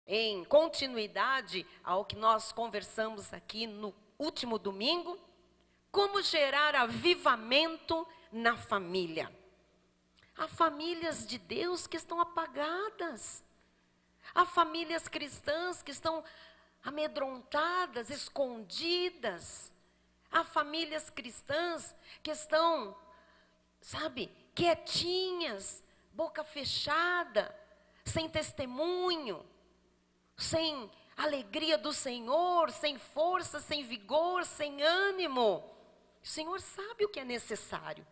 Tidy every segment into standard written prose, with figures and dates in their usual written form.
em continuidade ao que nós conversamos aqui no último domingo, como gerar avivamento na família. Há famílias de Deus que estão apagadas. Há famílias cristãs que estão amedrontadas, escondidas. Há famílias cristãs que estão, quietinhas, boca fechada, sem testemunho, sem alegria do Senhor, sem força, sem vigor, sem ânimo. O Senhor sabe o que é necessário.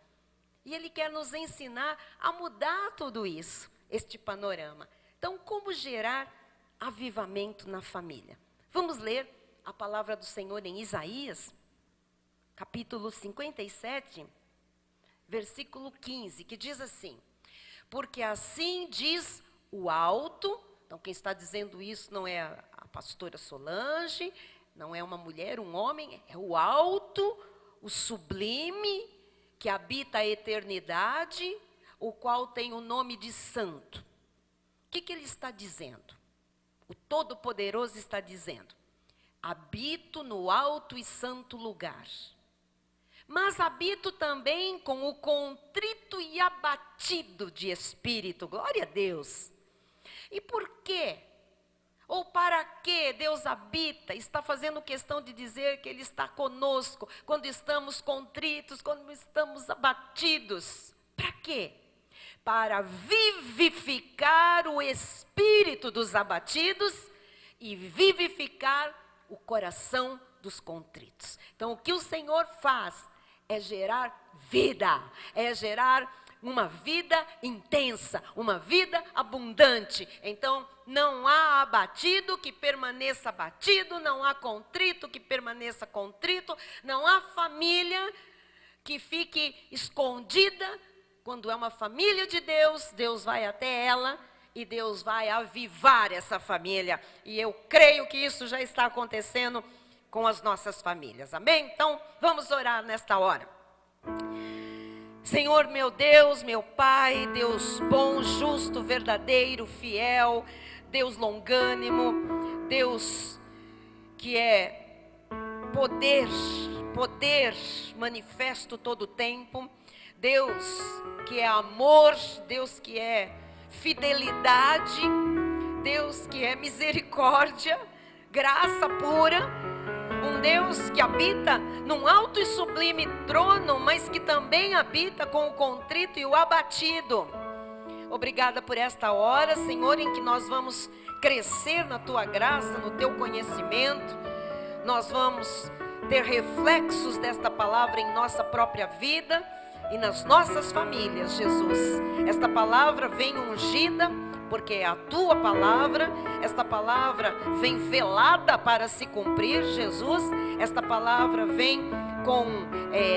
E Ele quer nos ensinar a mudar tudo isso, este panorama. Então, como gerar avivamento na família? Vamos ler a palavra do Senhor em Isaías, capítulo 57, versículo 15, que diz assim: porque assim diz o alto. Então, quem está dizendo isso não é a pastora Solange, não é uma mulher, um homem, é o alto, o sublime, que habita a eternidade, o qual tem o nome de santo. O que ele está dizendo? O Todo-Poderoso está dizendo: habito no alto e santo lugar, mas habito também com o contrito e abatido de espírito. Glória a Deus. E por quê? Ou para que Deus habita? Está fazendo questão de dizer que Ele está conosco quando estamos contritos, quando estamos abatidos. Para quê? Para vivificar o espírito dos abatidos e vivificar o coração dos contritos. Então, o que o Senhor faz é gerar vida, é gerar uma vida intensa, uma vida abundante. Então, não há abatido que permaneça abatido, não há contrito que permaneça contrito, não há família que fique escondida. Quando é uma família de Deus, Deus vai até ela e Deus vai avivar essa família. E eu creio que isso já está acontecendo com as nossas famílias. Amém? Então, vamos orar nesta hora. Senhor, meu Deus, meu Pai, Deus bom, justo, verdadeiro, fiel, Deus longânimo, Deus que é poder manifesto todo o tempo, Deus que é amor, Deus que é fidelidade, Deus que é misericórdia, graça pura. Um Deus que habita num alto e sublime trono, mas que também habita com o contrito e o abatido. Obrigada por esta hora, Senhor, em que nós vamos crescer na Tua graça, no Teu conhecimento. Nós vamos ter reflexos desta palavra em nossa própria vida e nas nossas famílias, Jesus. Esta palavra vem ungida, porque é a Tua palavra. Esta palavra vem velada para se cumprir, Jesus. Esta palavra vem com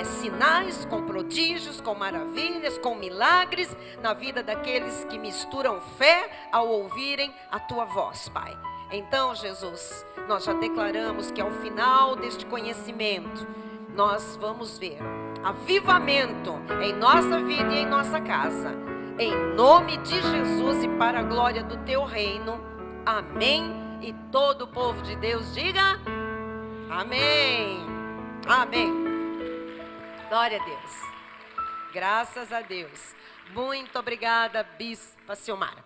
sinais, com prodígios, com maravilhas, com milagres na vida daqueles que misturam fé ao ouvirem a Tua voz, Pai. Então, Jesus, nós já declaramos que ao final deste conhecimento, nós vamos ver avivamento em nossa vida e em nossa casa. Em nome de Jesus e para a glória do Teu reino. Amém. E todo o povo de Deus diga amém. Amém. Glória a Deus. Graças a Deus. Muito obrigada, Bispa Silmara.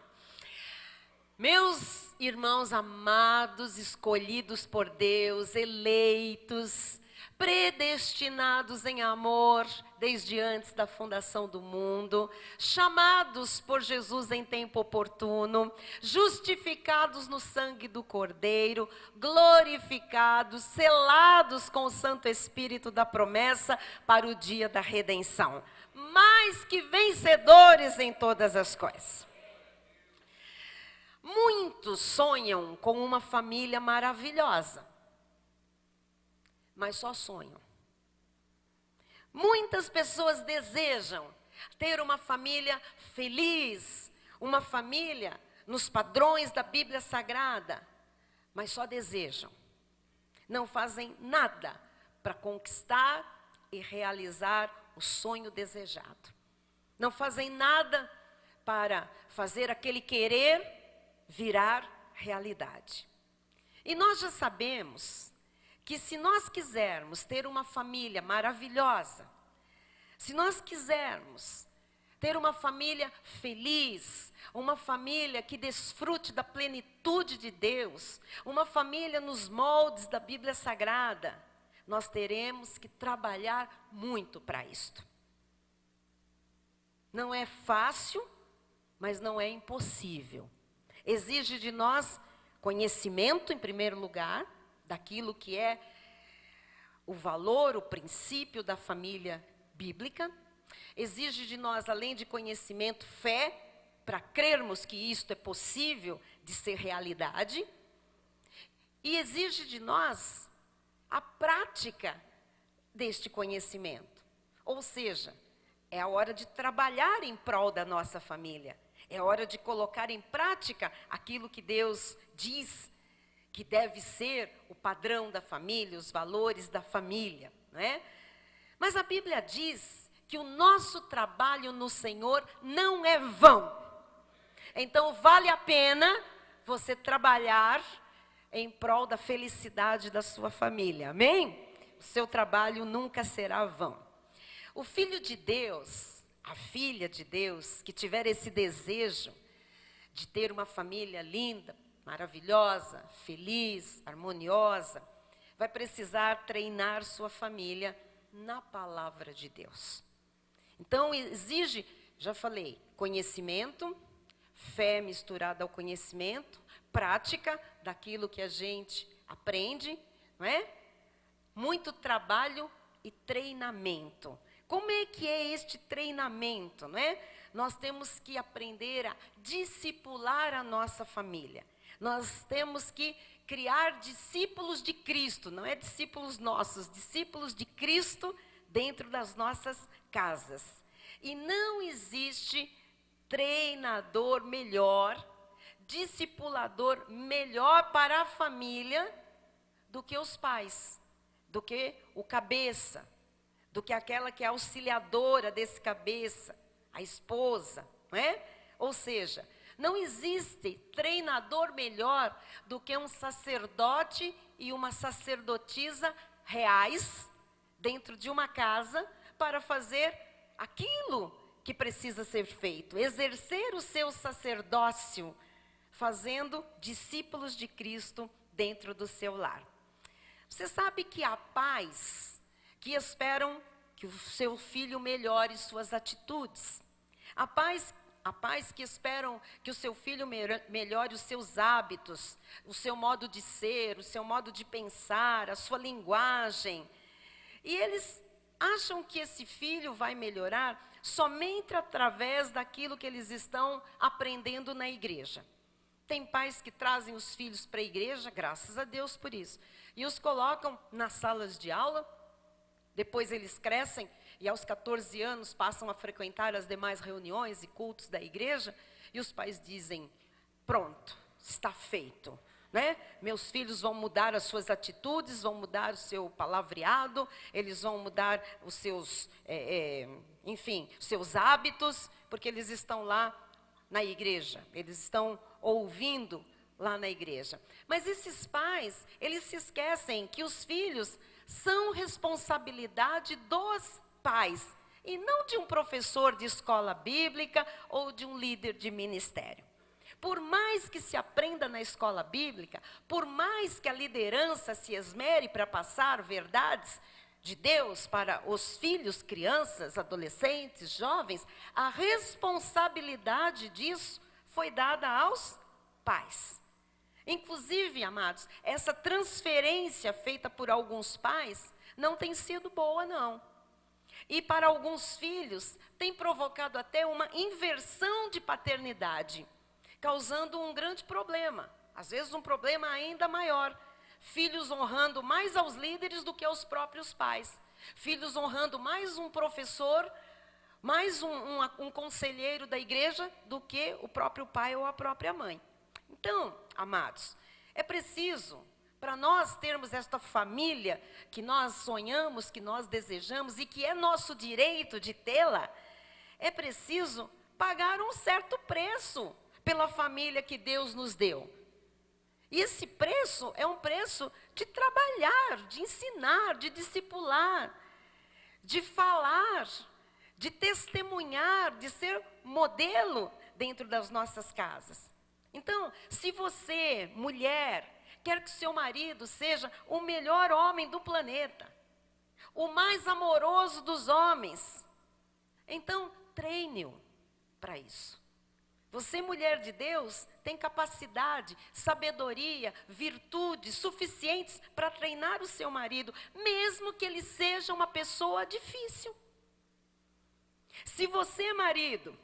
Meus irmãos amados, escolhidos por Deus, eleitos, predestinados em amor desde antes da fundação do mundo, chamados por Jesus em tempo oportuno, justificados no sangue do Cordeiro, glorificados, selados com o Santo Espírito da promessa para o dia da redenção, mais que vencedores em todas as coisas. Muitos sonham com uma família maravilhosa, mas só sonham. Muitas pessoas desejam ter uma família feliz, uma família nos padrões da Bíblia Sagrada, mas só desejam. Não fazem nada para conquistar e realizar o sonho desejado. Não fazem nada para fazer aquele querer virar realidade. E nós já sabemos que se nós quisermos ter uma família maravilhosa, se nós quisermos ter uma família feliz, uma família que desfrute da plenitude de Deus, uma família nos moldes da Bíblia Sagrada, nós teremos que trabalhar muito para isto. Não é fácil, mas não é impossível. Exige de nós conhecimento, em primeiro lugar, daquilo que é o valor, o princípio da família bíblica. Exige de nós, além de conhecimento, fé, para crermos que isto é possível de ser realidade. E exige de nós a prática deste conhecimento. Ou seja, é a hora de trabalhar em prol da nossa família. É hora de colocar em prática aquilo que Deus diz que deve ser o padrão da família, os valores da família, não é? Mas a Bíblia diz que o nosso trabalho no Senhor não é vão. Então vale a pena você trabalhar em prol da felicidade da sua família, amém? O seu trabalho nunca será vão. O filho de Deus, a filha de Deus, que tiver esse desejo de ter uma família linda, maravilhosa, feliz, harmoniosa, vai precisar treinar sua família na palavra de Deus. Então exige, já falei, conhecimento, fé misturada ao conhecimento, prática daquilo que a gente aprende, não é? Muito trabalho e treinamento. Como é que é este treinamento, não é? Nós temos que aprender a discipular a nossa família. Nós temos que criar discípulos de Cristo, não é discípulos nossos, discípulos de Cristo dentro das nossas casas. E não existe treinador melhor, discipulador melhor para a família do que os pais, do que o cabeça, do que aquela que é auxiliadora desse cabeça, a esposa, não é? Ou seja, não existe treinador melhor do que um sacerdote e uma sacerdotisa reais dentro de uma casa para fazer aquilo que precisa ser feito, exercer o seu sacerdócio, fazendo discípulos de Cristo dentro do seu lar. Você sabe que há pais que esperam que o seu filho melhore suas atitudes. Há pais que esperam que o seu filho melhore os seus hábitos, o seu modo de ser, o seu modo de pensar, a sua linguagem. E eles acham que esse filho vai melhorar somente através daquilo que eles estão aprendendo na igreja. Tem pais que trazem os filhos para a igreja, graças a Deus por isso, e os colocam nas salas de aula. Depois eles crescem e aos 14 anos passam a frequentar as demais reuniões e cultos da igreja, e os pais dizem, pronto, está feito, né? Meus filhos vão mudar as suas atitudes, vão mudar o seu palavreado, eles vão mudar os seus, seus hábitos, porque eles estão lá na igreja, eles estão ouvindo lá na igreja. Mas esses pais, eles se esquecem que os filhos são responsabilidade dos pais, e não de um professor de escola bíblica ou de um líder de ministério. Por mais que se aprenda na escola bíblica, por mais que a liderança se esmere para passar verdades de Deus para os filhos, crianças, adolescentes, jovens, a responsabilidade disso foi dada aos pais. Inclusive, amados, essa transferência feita por alguns pais não tem sido boa, não. E para alguns filhos, tem provocado até uma inversão de paternidade, causando um grande problema, às vezes um problema ainda maior. Filhos honrando mais aos líderes do que aos próprios pais. Filhos honrando mais um professor, mais um conselheiro da igreja do que o próprio pai ou a própria mãe. Então, amados, é preciso, para nós termos esta família que nós sonhamos, que nós desejamos e que é nosso direito de tê-la, é preciso pagar um certo preço pela família que Deus nos deu. E esse preço é um preço de trabalhar, de ensinar, de discipular, de falar, de testemunhar, de ser modelo dentro das nossas casas. Então, se você, mulher, quer que seu marido seja o melhor homem do planeta, o mais amoroso dos homens, então treine-o para isso. Você, mulher de Deus, tem capacidade, sabedoria, virtudes suficientes para treinar o seu marido, mesmo que ele seja uma pessoa difícil. Se você, marido,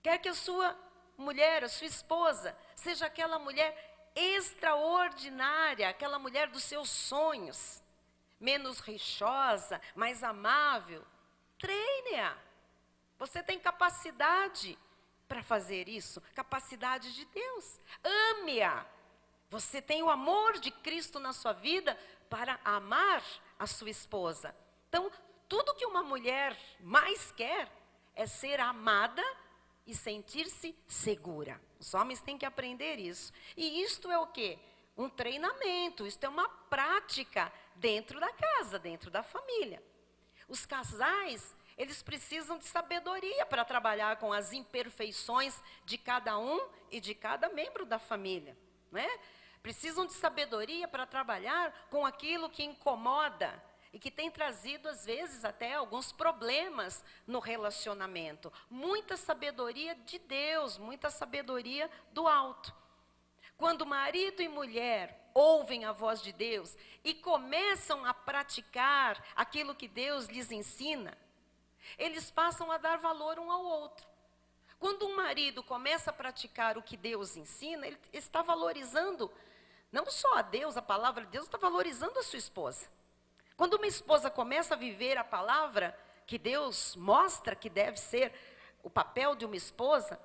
quer que a sua mulher, a sua esposa, seja aquela mulher extraordinária, aquela mulher dos seus sonhos, menos rixosa, mais amável, treine-a. Você tem capacidade para fazer isso, capacidade de Deus. Ame-a. Você tem o amor de Cristo na sua vida para amar a sua esposa. Então, tudo que uma mulher mais quer é ser amada e sentir-se segura. Os homens têm que aprender isso. E isto é o quê? Um treinamento, isto é uma prática dentro da casa, dentro da família. Os casais, eles precisam de sabedoria para trabalhar com as imperfeições de cada um e de cada membro da família, né? Precisam de sabedoria para trabalhar com aquilo que incomoda e que tem trazido, às vezes, até alguns problemas no relacionamento. Muita sabedoria de Deus, muita sabedoria do alto. Quando marido e mulher ouvem a voz de Deus e começam a praticar aquilo que Deus lhes ensina, eles passam a dar valor um ao outro. Quando um marido começa a praticar o que Deus ensina, ele está valorizando não só a Deus, a palavra de Deus, está valorizando a sua esposa. Quando uma esposa começa a viver a palavra que Deus mostra que deve ser o papel de uma esposa,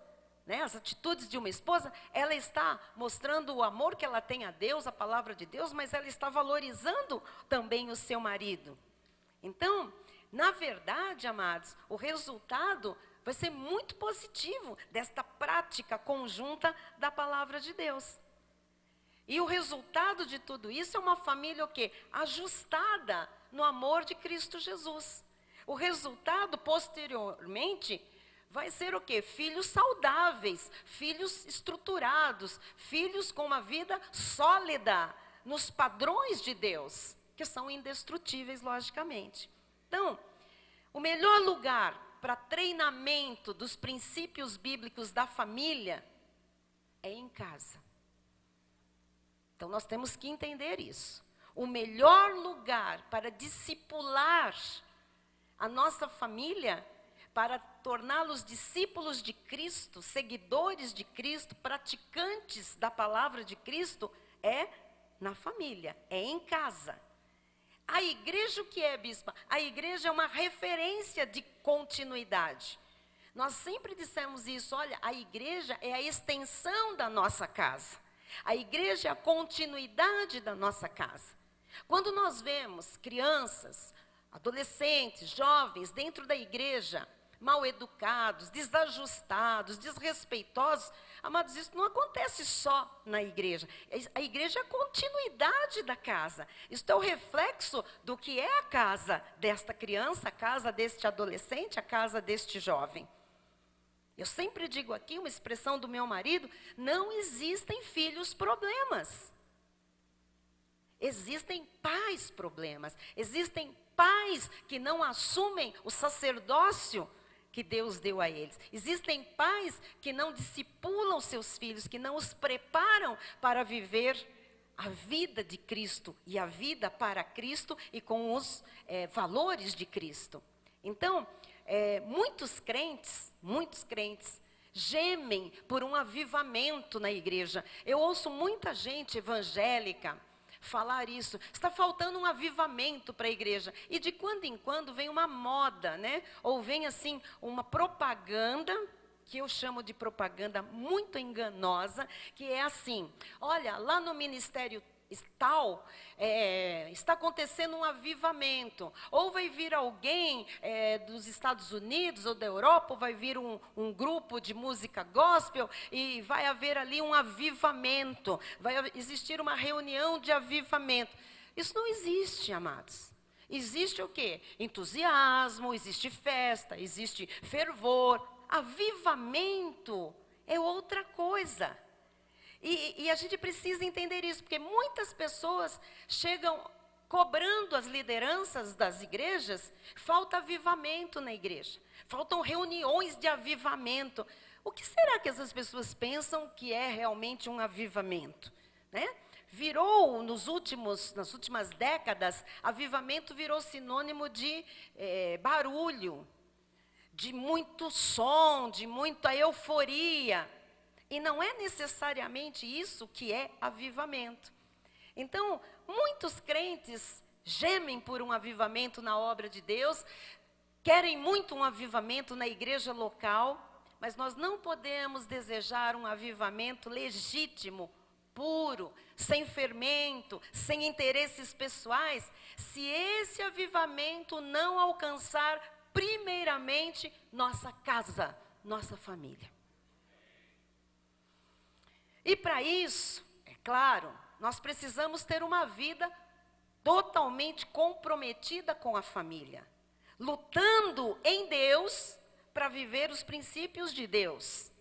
né, as atitudes de uma esposa, ela está mostrando o amor que ela tem a Deus, a palavra de Deus, mas ela está valorizando também o seu marido. Então, na verdade, amados, o resultado vai ser muito positivo desta prática conjunta da palavra de Deus. E o resultado de tudo isso é uma família o quê? Ajustada no amor de Cristo Jesus. O resultado, posteriormente, vai ser o quê? Filhos saudáveis, filhos estruturados, filhos com uma vida sólida nos padrões de Deus, que são indestrutíveis, logicamente. Então, o melhor lugar para treinamento dos princípios bíblicos da família é em casa. Então, nós temos que entender isso. O melhor lugar para discipular a nossa família, para torná-los discípulos de Cristo, seguidores de Cristo, praticantes da palavra de Cristo, é na família, é em casa. A igreja o que é, bispa? A igreja é uma referência de continuidade. Nós sempre dissemos isso, olha, a igreja é a extensão da nossa casa. A igreja é a continuidade da nossa casa. Quando nós vemos crianças, adolescentes, jovens dentro da igreja, mal educados, desajustados, desrespeitosos, amados, isso não acontece só na igreja. A igreja é a continuidade da casa. Isso é o reflexo do que é a casa desta criança, a casa deste adolescente, a casa deste jovem. Eu sempre digo aqui, uma expressão do meu marido, não existem filhos problemas. Existem pais problemas. Existem pais que não assumem o sacerdócio que Deus deu a eles. Existem pais que não discipulam seus filhos, que não os preparam para viver a vida de Cristo e a vida para Cristo e com os valores de Cristo. Então, muitos crentes gemem por um avivamento na igreja. Eu ouço muita gente evangélica falar isso. Está faltando um avivamento para a igreja. E de quando em quando vem uma moda, né? Ou vem assim uma propaganda, que eu chamo de propaganda muito enganosa, que é assim, olha, lá no ministério está acontecendo um avivamento, ou vai vir alguém dos Estados Unidos ou da Europa, ou vai vir um grupo de música gospel, e vai haver ali um avivamento, vai existir uma reunião de avivamento. Isso não existe, amados. Existe o quê? Entusiasmo, existe festa, existe fervor. Avivamento é outra coisa. E a gente precisa entender isso, porque muitas pessoas chegam cobrando as lideranças das igrejas, falta avivamento na igreja, faltam reuniões de avivamento. O que será que essas pessoas pensam que é realmente um avivamento, né? Virou, nas últimas décadas, avivamento virou sinônimo de barulho, de muito som, de muita euforia. E não é necessariamente isso que é avivamento. Então, muitos crentes gemem por um avivamento na obra de Deus, querem muito um avivamento na igreja local, mas nós não podemos desejar um avivamento legítimo, puro, sem fermento, sem interesses pessoais, se esse avivamento não alcançar primeiramente nossa casa, nossa família. E para isso, é claro, nós precisamos ter uma vida totalmente comprometida com a família, lutando em Deus para viver os princípios de Deus.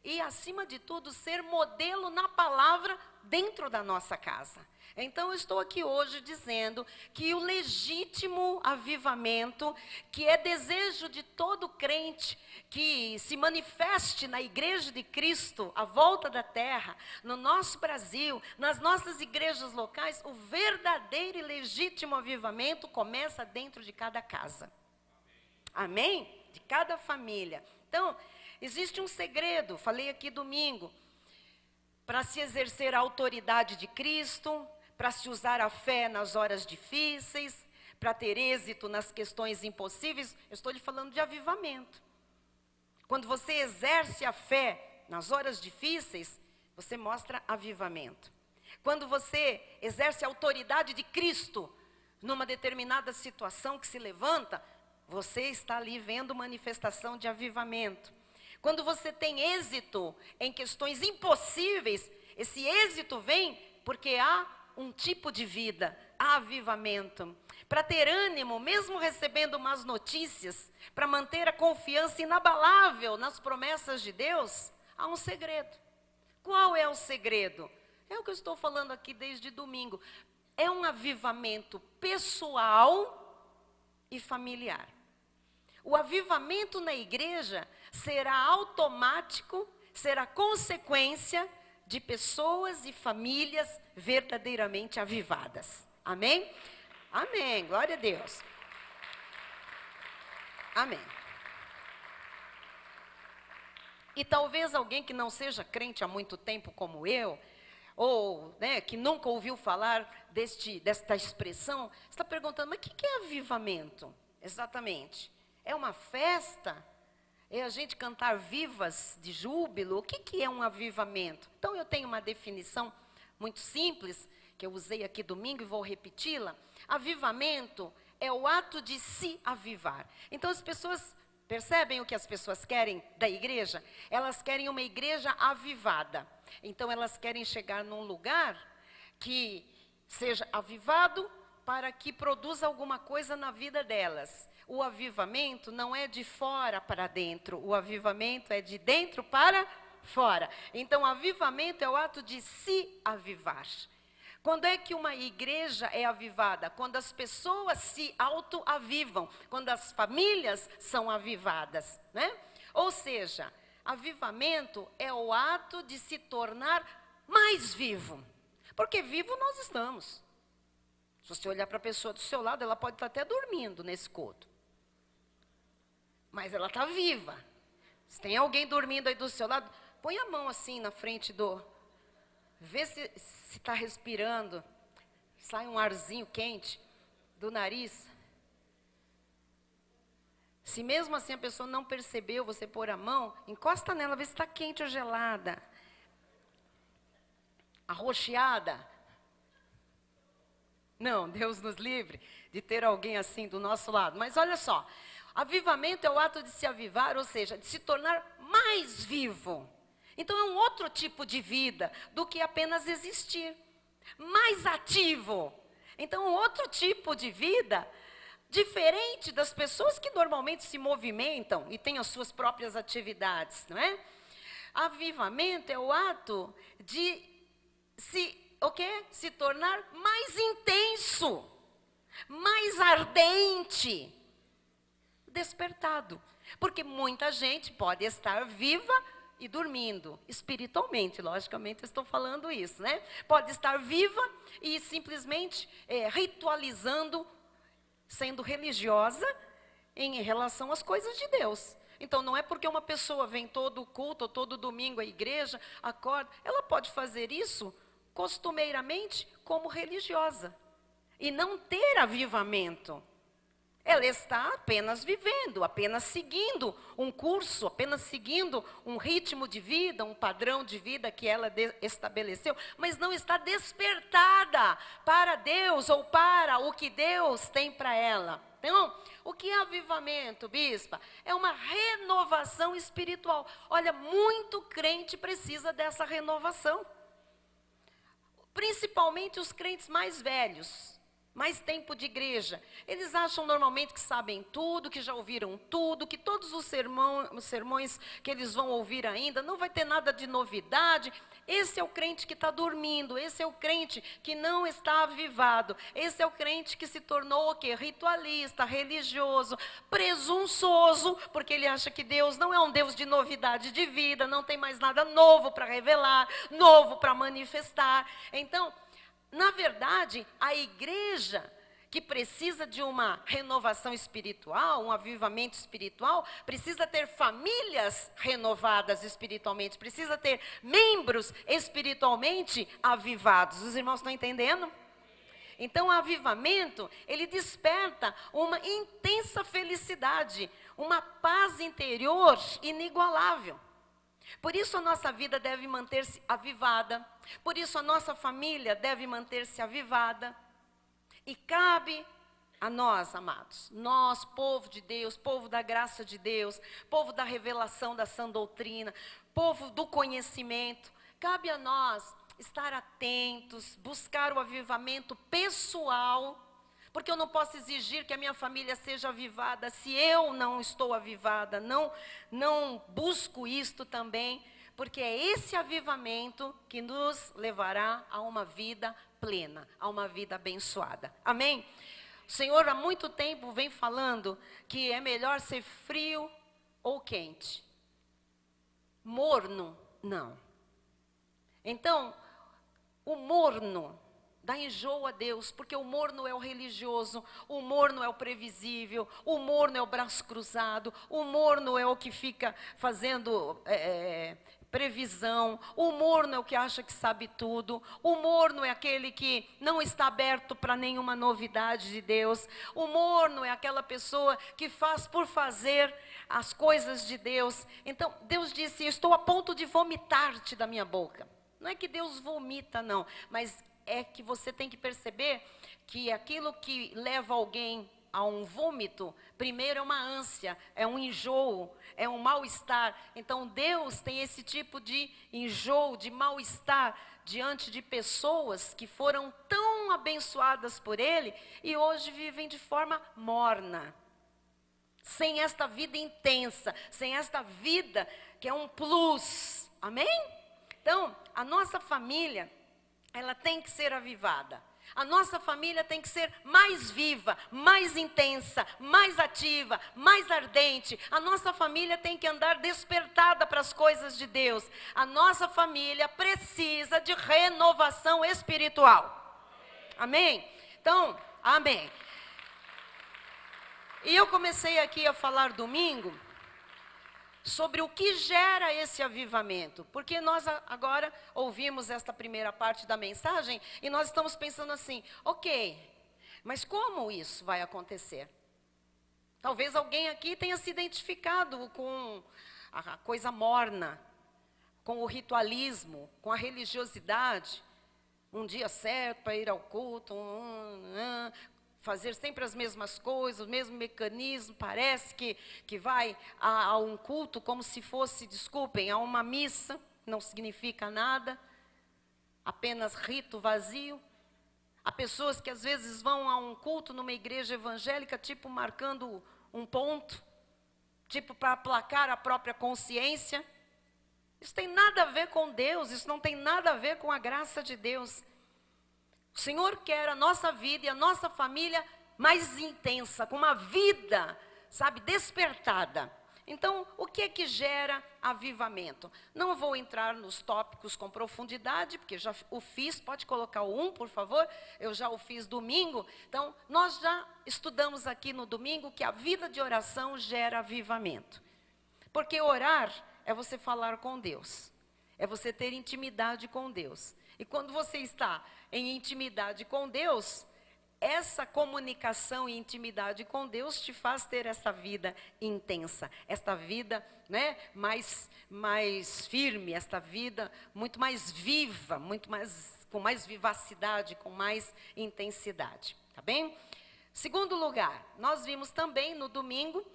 E, acima de tudo, ser modelo na palavra dentro da nossa casa. Então, eu estou aqui hoje dizendo que o legítimo avivamento, que é desejo de todo crente que se manifeste na igreja de Cristo, à volta da terra, no nosso Brasil, nas nossas igrejas locais, o verdadeiro e legítimo avivamento começa dentro de cada casa. Amém? De cada família. Então, existe um segredo, falei aqui domingo, para se exercer a autoridade de Cristo, para se usar a fé nas horas difíceis, para ter êxito nas questões impossíveis. Eu estou lhe falando de avivamento. Quando você exerce a fé nas horas difíceis, você mostra avivamento. Quando você exerce a autoridade de Cristo numa determinada situação que se levanta, você está ali vendo manifestação de avivamento. Quando você tem êxito em questões impossíveis, esse êxito vem porque há um tipo de vida, há avivamento. Para ter ânimo, mesmo recebendo más notícias, para manter a confiança inabalável nas promessas de Deus, há um segredo. Qual é o segredo? É o que eu estou falando aqui desde domingo. É um avivamento pessoal e familiar. O avivamento na igreja será automático, será consequência de pessoas e famílias verdadeiramente avivadas. Amém? Amém. Glória a Deus. Amém. E talvez alguém que não seja crente há muito tempo como eu, ou que nunca ouviu falar desta expressão, está perguntando, mas o que é avivamento? Exatamente. É uma festa? É a gente cantar vivas de júbilo? O que é um avivamento? Então, eu tenho uma definição muito simples, que eu usei aqui domingo e vou repeti-la. Avivamento é o ato de se avivar. Então, as pessoas percebem o que as pessoas querem da igreja? Elas querem uma igreja avivada. Então, elas querem chegar num lugar que seja avivado para que produza alguma coisa na vida delas. O avivamento não é de fora para dentro, o avivamento é de dentro para fora. Então, avivamento é o ato de se avivar. Quando é que uma igreja é avivada? Quando as pessoas se autoavivam, quando as famílias são avivadas, né? Ou seja, avivamento é o ato de se tornar mais vivo. Porque vivo nós estamos. Se você olhar para a pessoa do seu lado, ela pode estar até dormindo nesse culto. Mas ela está viva. Se tem alguém dormindo aí do seu lado, põe a mão assim na frente do... Vê se está respirando. Sai um arzinho quente do nariz. Se mesmo assim a pessoa não percebeu você pôr a mão, encosta nela, vê se está quente ou gelada. Arroxeada. Não, Deus nos livre de ter alguém assim do nosso lado. Mas olha só, avivamento é o ato de se avivar, ou seja, de se tornar mais vivo. Então é um outro tipo de vida do que apenas existir. Mais ativo. Então, um outro tipo de vida, diferente das pessoas que normalmente se movimentam e têm as suas próprias atividades, não é? Avivamento é o ato de se tornar mais intenso, mais ardente, despertado. Porque muita gente pode estar viva e dormindo, espiritualmente, logicamente eu estou falando isso, né? Pode estar viva e simplesmente ritualizando, sendo religiosa em relação às coisas de Deus. Então, não é porque uma pessoa vem todo culto, ou todo domingo à igreja, acorda, ela pode fazer isso costumeiramente como religiosa e não ter avivamento. Ela está apenas vivendo, apenas seguindo um curso, apenas seguindo um ritmo de vida, um padrão de vida que ela estabeleceu, mas não está despertada para Deus ou para o que Deus tem para ela. Então, o que é avivamento, bispa? É uma renovação espiritual. Olha, muito crente precisa dessa renovação. Principalmente os crentes mais velhos. Mais tempo de igreja, eles acham normalmente que sabem tudo, que já ouviram tudo, que todos os sermões que eles vão ouvir ainda, não vai ter nada de novidade. Esse é o crente que está dormindo, esse é o crente que não está avivado, esse é o crente que se tornou o quê? Ritualista, religioso, presunçoso, porque ele acha que Deus não é um Deus de novidade de vida, não tem mais nada novo para revelar, novo para manifestar. Então, na verdade, a igreja que precisa de uma renovação espiritual, um avivamento espiritual, precisa ter famílias renovadas espiritualmente, precisa ter membros espiritualmente avivados. Os irmãos estão entendendo? Então, o avivamento, ele desperta uma intensa felicidade, uma paz interior inigualável. Por isso a nossa vida deve manter-se avivada, por isso a nossa família deve manter-se avivada. E cabe a nós, amados, nós, povo de Deus, povo da graça de Deus, povo da revelação da sã doutrina, povo do conhecimento, cabe a nós estar atentos, buscar o avivamento pessoal, porque eu não posso exigir que a minha família seja avivada se eu não estou avivada, não busco isto também, porque é esse avivamento que nos levará a uma vida plena, a uma vida abençoada. Amém? O Senhor há muito tempo vem falando que é melhor ser frio ou quente. Morno, não. Então, o morno dá enjoo a Deus, porque o morno é o religioso, o morno é o previsível, o morno é o braço cruzado, o morno é o que fica fazendo previsão, o morno é o que acha que sabe tudo, o morno é aquele que não está aberto para nenhuma novidade de Deus, o morno é aquela pessoa que faz por fazer as coisas de Deus. Então, Deus disse, eu estou a ponto de vomitar-te da minha boca. Não é que Deus vomita, não, mas é que você tem que perceber que aquilo que leva alguém a um vômito, primeiro é uma ânsia, é um enjoo, é um mal-estar. Então Deus tem esse tipo de enjoo, de mal-estar diante de pessoas que foram tão abençoadas por Ele e hoje vivem de forma morna, sem esta vida intensa, sem esta vida que é um plus. Amém? Então, a nossa família, ela tem que ser avivada. A nossa família tem que ser mais viva, mais intensa, mais ativa, mais ardente. A nossa família tem que andar despertada para as coisas de Deus. A nossa família precisa de renovação espiritual. Amém? Então, amém. E eu comecei aqui a falar domingo sobre o que gera esse avivamento, porque nós agora ouvimos esta primeira parte da mensagem e nós estamos pensando assim, ok, mas como isso vai acontecer? Talvez alguém aqui tenha se identificado com a coisa morna, com o ritualismo, com a religiosidade, um dia certo para ir ao culto, fazer sempre as mesmas coisas, o mesmo mecanismo, parece que vai a um culto como se fosse, desculpem, a uma missa, não significa nada, apenas rito vazio. Há pessoas que às vezes vão a um culto numa igreja evangélica, tipo marcando um ponto, tipo para aplacar a própria consciência. Isso tem nada a ver com Deus, isso não tem nada a ver com a graça de Deus. O Senhor quer a nossa vida e a nossa família mais intensa, com uma vida, sabe, despertada. Então, o que é que gera avivamento? Não vou entrar nos tópicos com profundidade, porque já o fiz, pode colocar o 1, por favor, eu já o fiz domingo. Então, nós já estudamos aqui no domingo que a vida de oração gera avivamento. Porque orar é você falar com Deus, é você ter intimidade com Deus. E quando você está em intimidade com Deus, essa comunicação e intimidade com Deus te faz ter essa vida intensa, esta vida, né, mais firme, esta vida muito mais viva, com mais vivacidade, com mais intensidade, tá bem? Segundo lugar, nós vimos também no domingo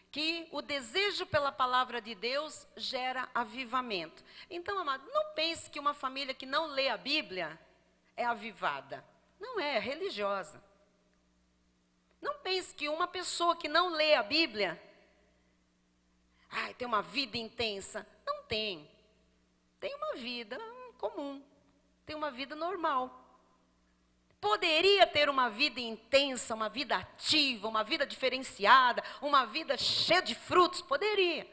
que o desejo pela palavra de Deus gera avivamento. Então, amado, não pense que uma família que não lê a Bíblia é avivada. Não é religiosa. Não pense que uma pessoa que não lê a Bíblia, tem uma vida intensa. Não tem. Tem uma vida comum. Tem uma vida normal. Poderia ter uma vida intensa, uma vida ativa, uma vida diferenciada, uma vida cheia de frutos, poderia.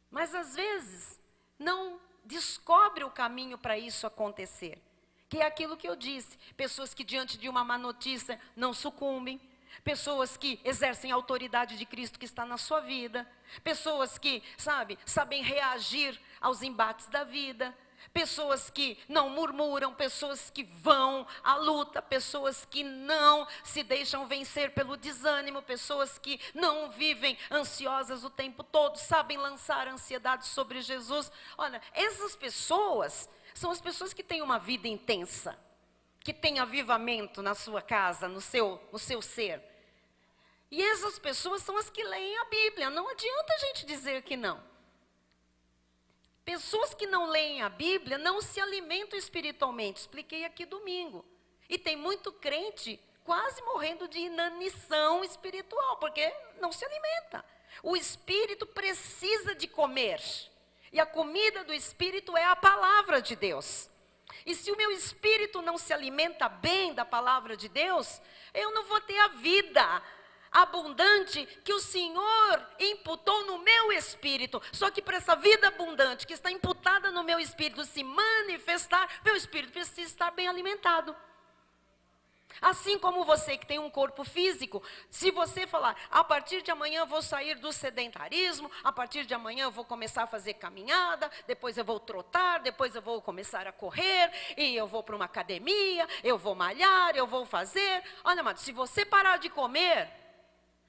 Mas às vezes não descobre o caminho para isso acontecer. Que é aquilo que eu disse, pessoas que diante de uma má notícia não sucumbem, pessoas que exercem a autoridade de Cristo que está na sua vida, pessoas que, sabem reagir aos embates da vida, pessoas que não murmuram, pessoas que vão à luta, pessoas que não se deixam vencer pelo desânimo, pessoas que não vivem ansiosas o tempo todo, sabem lançar a ansiedade sobre Jesus. Olha, essas pessoas são as pessoas que têm uma vida intensa, que têm avivamento na sua casa, no seu ser. E essas pessoas são as que leem a Bíblia, não adianta a gente dizer que não. Pessoas que não leem a Bíblia não se alimentam espiritualmente, expliquei aqui domingo. E tem muito crente quase morrendo de inanição espiritual, porque não se alimenta. O espírito precisa de comer. E a comida do espírito é a palavra de Deus. E se o meu espírito não se alimenta bem da palavra de Deus, eu não vou ter a vida abundante que o Senhor imputou no meu espírito. Só que para essa vida abundante que está imputada no meu espírito se manifestar, meu espírito precisa estar bem alimentado. Assim como você que tem um corpo físico, se você falar, a partir de amanhã eu vou sair do sedentarismo, a partir de amanhã eu vou começar a fazer caminhada, depois eu vou trotar, depois eu vou começar a correr, e eu vou para uma academia, eu vou malhar, eu vou fazer. Olha, amado, se você parar de comer,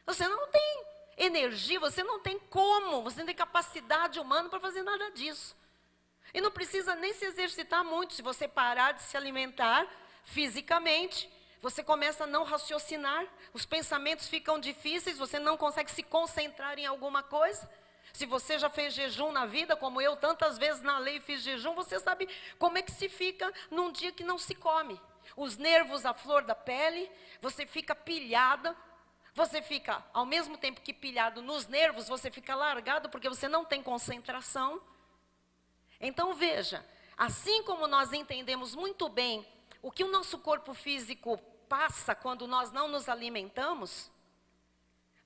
você não tem energia, você não tem como, você não tem capacidade humana para fazer nada disso. E não precisa nem se exercitar muito, se você parar de se alimentar fisicamente, você começa a não raciocinar, os pensamentos ficam difíceis, você não consegue se concentrar em alguma coisa. Se você já fez jejum na vida, como eu tantas vezes na lei fiz jejum, você sabe como é que se fica num dia que não se come. Os nervos à flor da pele, você fica pilhada, você fica, ao mesmo tempo que pilhado nos nervos, você fica largado porque você não tem concentração. Então veja, assim como nós entendemos muito bem o que o nosso corpo físico passa quando nós não nos alimentamos,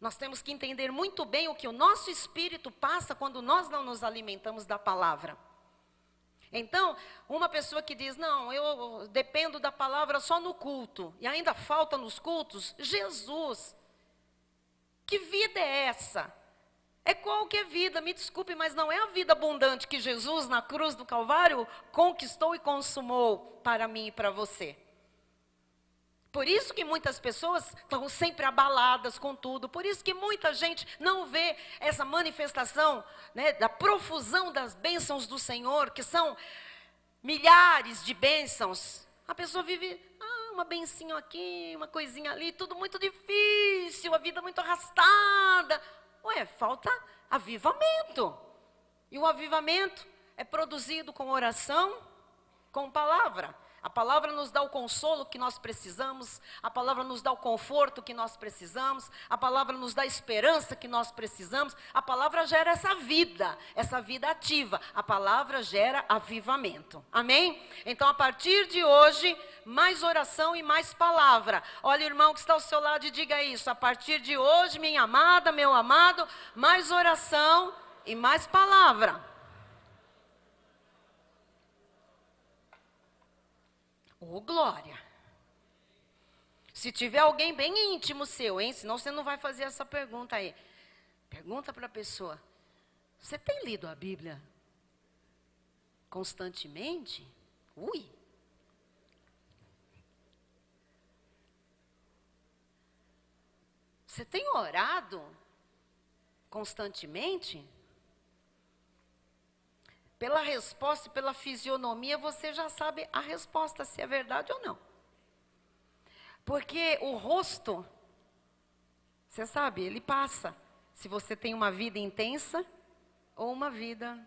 nós temos que entender muito bem o que o nosso espírito passa quando nós não nos alimentamos da palavra. Então, uma pessoa que diz, não, eu dependo da palavra só no culto, e ainda falta nos cultos, Jesus, que vida é essa? É qualquer vida, me desculpe, mas não é a vida abundante que Jesus na cruz do Calvário conquistou e consumou para mim e para você. Por isso que muitas pessoas estão sempre abaladas com tudo. Por isso que muita gente não vê essa manifestação, né, da profusão das bênçãos do Senhor, que são milhares de bênçãos. A pessoa vive, uma bencinho aqui, uma coisinha ali, tudo muito difícil, a vida muito arrastada. Ué, falta avivamento. E o avivamento é produzido com oração, com palavra. A palavra nos dá o consolo que nós precisamos, a palavra nos dá o conforto que nós precisamos, a palavra nos dá a esperança que nós precisamos, a palavra gera essa vida ativa, a palavra gera avivamento, amém? Então a partir de hoje, mais oração e mais palavra. Olha o irmão que está ao seu lado e diga isso, a partir de hoje, minha amada, meu amado, mais oração e mais palavra. Oh, glória. Se tiver alguém bem íntimo seu, hein? Senão você não vai fazer essa pergunta aí. Pergunta para a pessoa: você tem lido a Bíblia constantemente? Ui. Você tem orado constantemente? Pela resposta e pela fisionomia, você já sabe a resposta, se é verdade ou não. Porque o rosto, você sabe, ele passa. Se você tem uma vida intensa ou uma vida...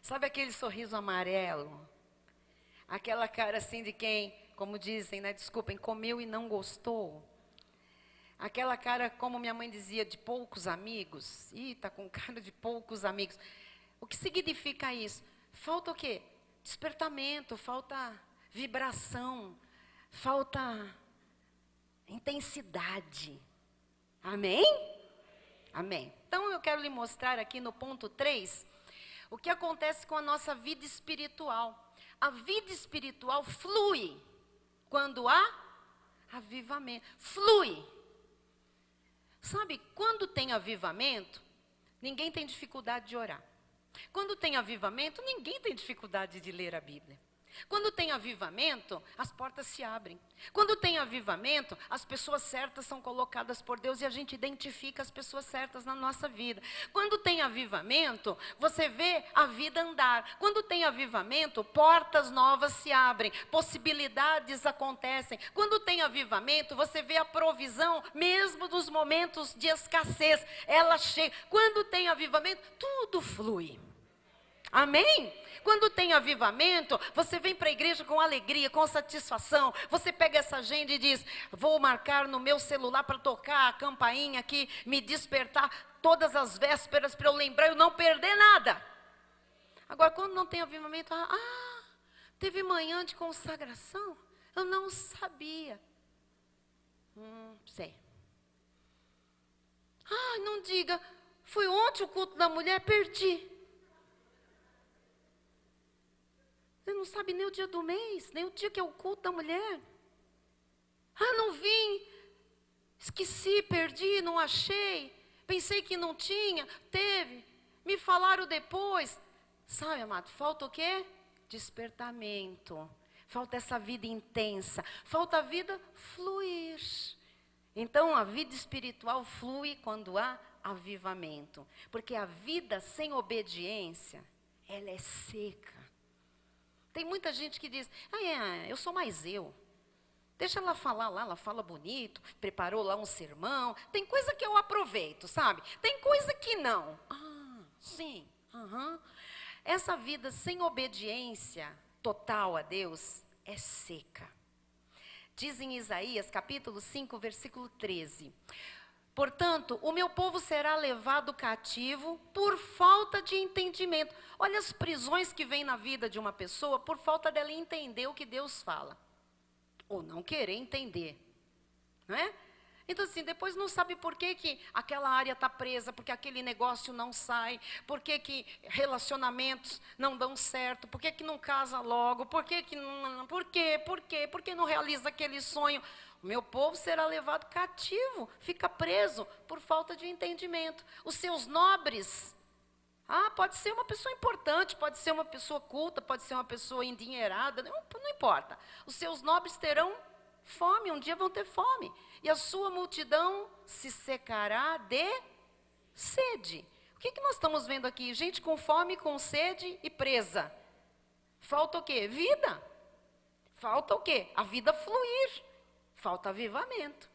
Sabe aquele sorriso amarelo? Aquela cara assim de quem, como dizem, né? Desculpem, comeu e não gostou. Aquela cara, como minha mãe dizia, de poucos amigos. Ih, tá com cara de poucos amigos. O que significa isso? Falta o quê? Despertamento, falta vibração, falta intensidade. Amém? Amém. Então eu quero lhe mostrar aqui no ponto 3, o que acontece com a nossa vida espiritual. A vida espiritual flui quando há avivamento. Flui. Sabe, quando tem avivamento, ninguém tem dificuldade de orar. Quando tem avivamento, ninguém tem dificuldade de ler a Bíblia. Quando tem avivamento, as portas se abrem. Quando tem avivamento, as pessoas certas são colocadas por Deus e a gente identifica as pessoas certas na nossa vida. Quando tem avivamento, você vê a vida andar. Quando tem avivamento, portas novas se abrem, possibilidades acontecem. Quando tem avivamento, você vê a provisão, mesmo dos momentos de escassez, ela chega. Quando tem avivamento, tudo flui. Amém? Quando tem avivamento, você vem para a igreja com alegria, com satisfação. Você pega essa agenda e diz: vou marcar no meu celular para tocar a campainha aqui, me despertar todas as vésperas para eu lembrar e não perder nada. Agora, quando não tem avivamento, teve manhã de consagração? Eu não sabia. Sei. Não diga, foi ontem o culto da mulher, perdi. Você não sabe nem o dia do mês, nem o dia que é o culto da mulher. Não vim, esqueci, perdi, não achei, pensei que não tinha, teve, me falaram depois. Sabe, amado, falta o quê? Despertamento, falta essa vida intensa, falta a vida fluir. Então, a vida espiritual flui quando há avivamento, porque a vida sem obediência, ela é seca. Tem muita gente que diz: eu sou mais eu. Deixa ela falar lá, ela fala bonito, preparou lá um sermão. Tem coisa que eu aproveito, sabe? Tem coisa que não. Sim. Essa vida sem obediência total a Deus é seca. Diz em Isaías, capítulo 5, versículo 13. Portanto, o meu povo será levado cativo por falta de entendimento. Olha as prisões que vêm na vida de uma pessoa por falta dela entender o que Deus fala. Ou não querer entender. Não é? Então assim, depois não sabe por que aquela área está presa, porque aquele negócio não sai, por que relacionamentos não dão certo, por que não casa logo, por que não realiza aquele sonho. O meu povo será levado cativo, fica preso por falta de entendimento. Os seus nobres, pode ser uma pessoa importante, pode ser uma pessoa culta, pode ser uma pessoa endinheirada, não importa. Os seus nobres terão fome, um dia vão ter fome. E a sua multidão se secará de sede. O que nós estamos vendo aqui? Gente com fome, com sede e presa. Falta o quê? Vida. Falta o quê? A vida fluir. Falta avivamento.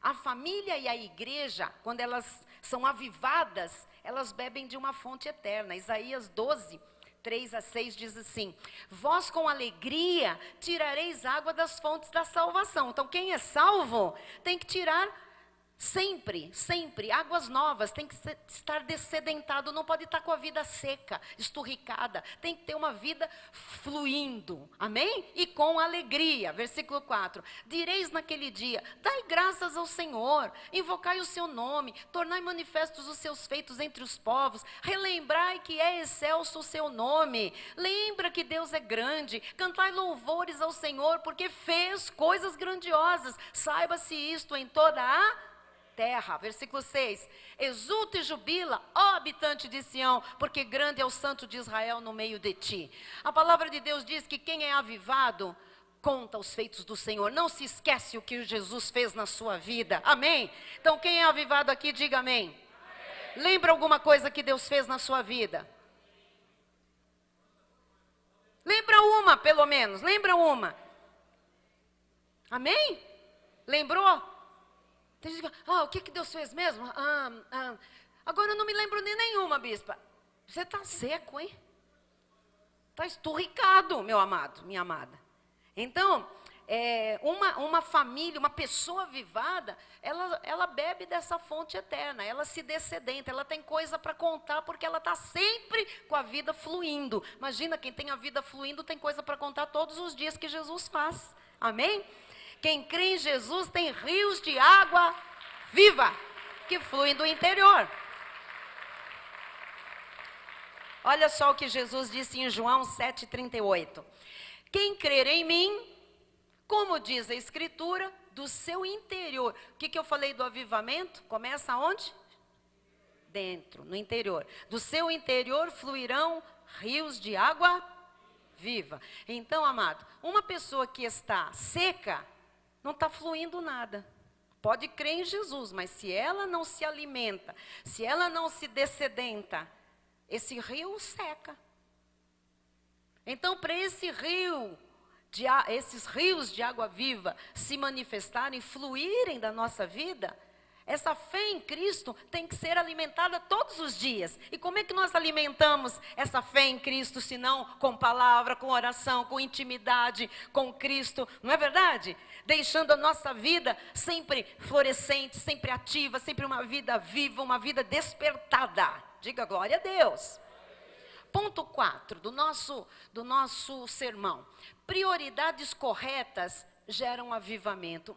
A família e a igreja, quando elas são avivadas, elas bebem de uma fonte eterna. Isaías 12, 3-6 diz assim: vós com alegria tirareis água das fontes da salvação. Então quem é salvo tem que tirar sempre, sempre, águas novas, tem que estar dessedentado, não pode estar com a vida seca, esturricada, tem que ter uma vida fluindo, amém? E com alegria, versículo 4, direis naquele dia, dai graças ao Senhor, invocai o seu nome, tornai manifestos os seus feitos entre os povos, relembrai que é excelso o seu nome, lembra que Deus é grande, cantai louvores ao Senhor, porque fez coisas grandiosas, saiba-se isto em toda a terra, versículo 6, exulta e jubila, ó habitante de Sião, porque grande é o santo de Israel no meio de ti. A palavra de Deus diz que quem é avivado, conta os feitos do Senhor, não se esquece o que Jesus fez na sua vida, amém? Então quem é avivado aqui, diga amém. Lembra alguma coisa que Deus fez na sua vida? Lembra uma, pelo menos, lembra uma. Amém? Lembrou? Tem gente que fala, o que Deus fez mesmo? Agora eu não me lembro nem nenhuma, bispa. Você está seco, hein? Está esturricado, meu amado, minha amada. Então, uma família, uma pessoa avivada, ela bebe dessa fonte eterna, ela se dessedenta, ela tem coisa para contar, porque ela está sempre com a vida fluindo. Imagina, quem tem a vida fluindo tem coisa para contar todos os dias que Jesus faz. Amém? Quem crê em Jesus tem rios de água viva que fluem do interior. Olha só o que Jesus disse em João 7,38. Quem crer em mim, como diz a Escritura, do seu interior. O que eu falei do avivamento? Começa onde? Dentro, no interior. Do seu interior fluirão rios de água viva. Então, amado, uma pessoa que está seca, não está fluindo nada. Pode crer em Jesus, mas se ela não se alimenta, se ela não se dessedenta, esse rio seca. Então, para esses rios de água viva se manifestarem, fluírem da nossa vida, essa fé em Cristo tem que ser alimentada todos os dias. E como é que nós alimentamos essa fé em Cristo, se não com palavra, com oração, com intimidade com Cristo, não é verdade? Deixando a nossa vida sempre florescente, sempre ativa, sempre uma vida viva, uma vida despertada. Diga glória a Deus. Ponto 4 do nosso sermão. Prioridades corretas geram avivamento.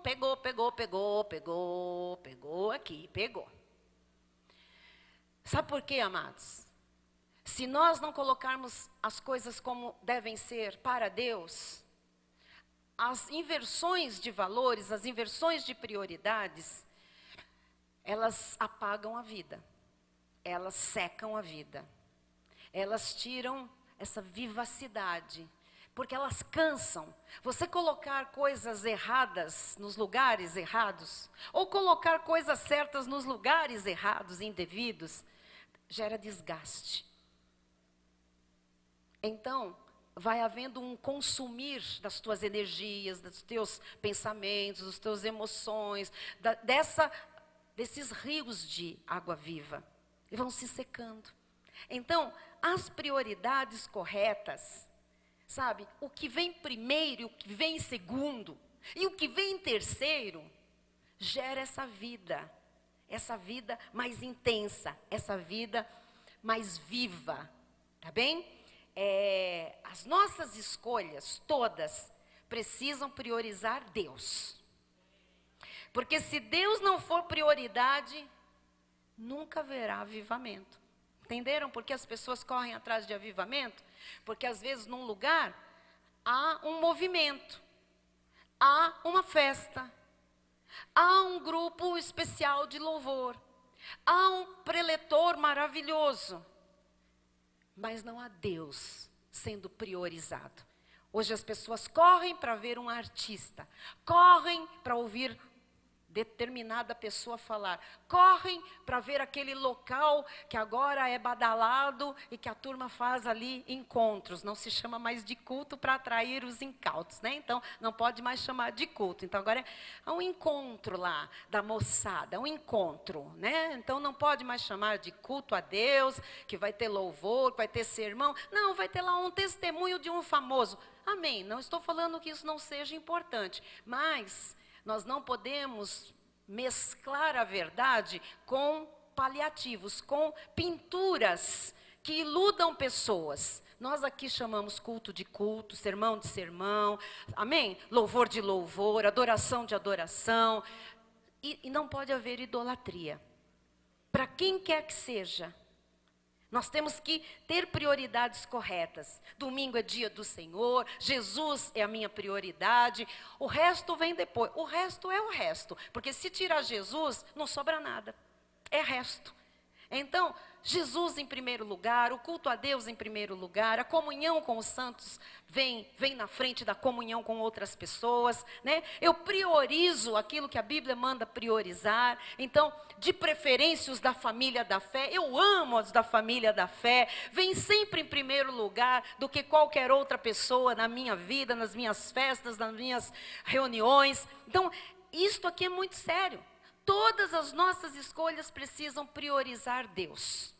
Pegou aqui, pegou. Sabe por quê, amados? Se nós não colocarmos as coisas como devem ser para Deus, as inversões de valores, as inversões de prioridades, elas apagam a vida, elas secam a vida, elas tiram essa vivacidade, porque elas cansam. Você colocar coisas erradas nos lugares errados, ou colocar coisas certas nos lugares errados, indevidos, gera desgaste. Então, vai havendo um consumir das tuas energias, dos teus pensamentos, das tuas emoções, desses rios de água viva, e vão se secando. Então, as prioridades corretas, sabe, o que vem primeiro e o que vem em segundo, e o que vem em terceiro, gera essa vida mais intensa, essa vida mais viva, tá bem? As nossas escolhas todas precisam priorizar Deus. Porque se Deus não for prioridade, nunca haverá avivamento. Entenderam por que as pessoas correm atrás de avivamento? Porque às vezes num lugar há um movimento, há uma festa, há um grupo especial de louvor, há um preletor maravilhoso, mas não há Deus sendo priorizado. Hoje as pessoas correm para ver um artista, correm para ouvir determinada pessoa falar, correm para ver aquele local que agora é badalado e que a turma faz ali encontros. Não se chama mais de culto para atrair os incautos, né? Então, não pode mais chamar de culto. Então, agora é um encontro lá da moçada, um encontro, né? Então, não pode mais chamar de culto a Deus, que vai ter louvor, que vai ter sermão. Não, vai ter lá um testemunho de um famoso. Amém. Não estou falando que isso não seja importante, mas nós não podemos mesclar a verdade com paliativos, com pinturas que iludam pessoas. Nós aqui chamamos culto de culto, sermão de sermão, amém? Louvor de louvor, adoração de adoração. E não pode haver idolatria. Para quem quer que seja. Nós temos que ter prioridades corretas. Domingo é dia do Senhor, Jesus é a minha prioridade, o resto vem depois. O resto é o resto, porque se tirar Jesus, não sobra nada. É resto. Então, Jesus em primeiro lugar, o culto a Deus em primeiro lugar, a comunhão com os santos vem na frente da comunhão com outras pessoas, né? Eu priorizo aquilo que a Bíblia manda priorizar. Então, de preferência os da família da fé, eu amo os da família da fé, vem sempre em primeiro lugar do que qualquer outra pessoa na minha vida, nas minhas festas, nas minhas reuniões. Então, isto aqui é muito sério. Todas as nossas escolhas precisam priorizar Deus.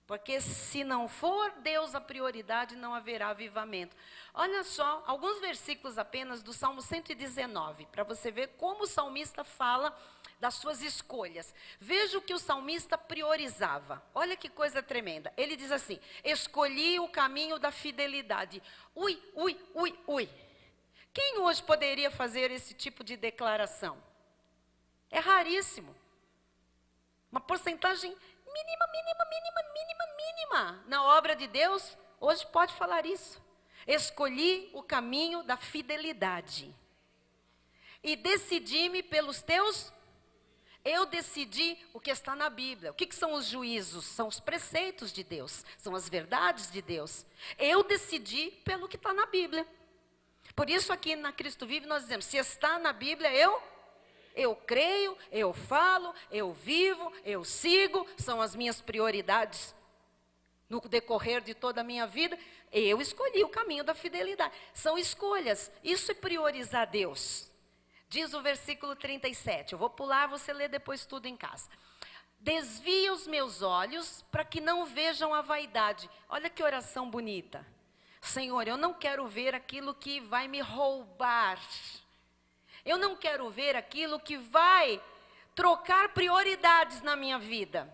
Porque se não for Deus a prioridade, não haverá avivamento. Olha só, alguns versículos apenas do Salmo 119, para você ver como o salmista fala das suas escolhas. Veja o que o salmista priorizava. Olha que coisa tremenda. Ele diz assim, escolhi o caminho da fidelidade. Ui, ui, ui, ui. Quem hoje poderia fazer esse tipo de declaração? É raríssimo. Uma porcentagem mínima. Na obra de Deus, hoje pode falar isso. Escolhi o caminho da fidelidade. E decidi-me pelos teus. Eu decidi o que está na Bíblia. O que são os juízos? São os preceitos de Deus. São as verdades de Deus. Eu decidi pelo que está na Bíblia. Por isso aqui na Cristo Vive nós dizemos, se está na Bíblia, eu creio, eu falo, eu vivo, eu sigo, são as minhas prioridades no decorrer de toda a minha vida. Eu escolhi o caminho da fidelidade. São escolhas, isso é priorizar Deus. Diz o versículo 37, eu vou pular, você lê depois tudo em casa. Desvia os meus olhos para que não vejam a vaidade. Olha que oração bonita. Senhor, eu não quero ver aquilo que vai me roubar. Eu não quero ver aquilo que vai trocar prioridades na minha vida.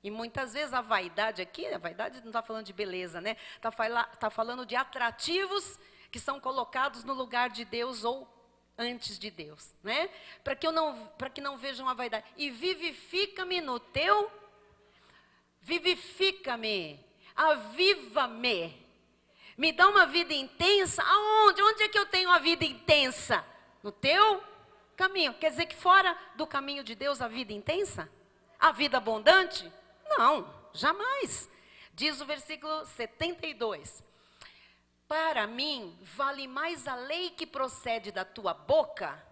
E muitas vezes a vaidade aqui, a vaidade não está falando de beleza, né? Está falando de atrativos que são colocados no lugar de Deus ou antes de Deus, né? Para que não vejam a vaidade. E vivifica-me no teu, vivifica-me, aviva-me. Me dá uma vida intensa. Aonde? Onde é que eu tenho a vida intensa? No teu caminho. Quer dizer que fora do caminho de Deus a vida intensa? A vida abundante? Não, jamais. Diz o versículo 72. Para mim, vale mais a lei que procede da tua boca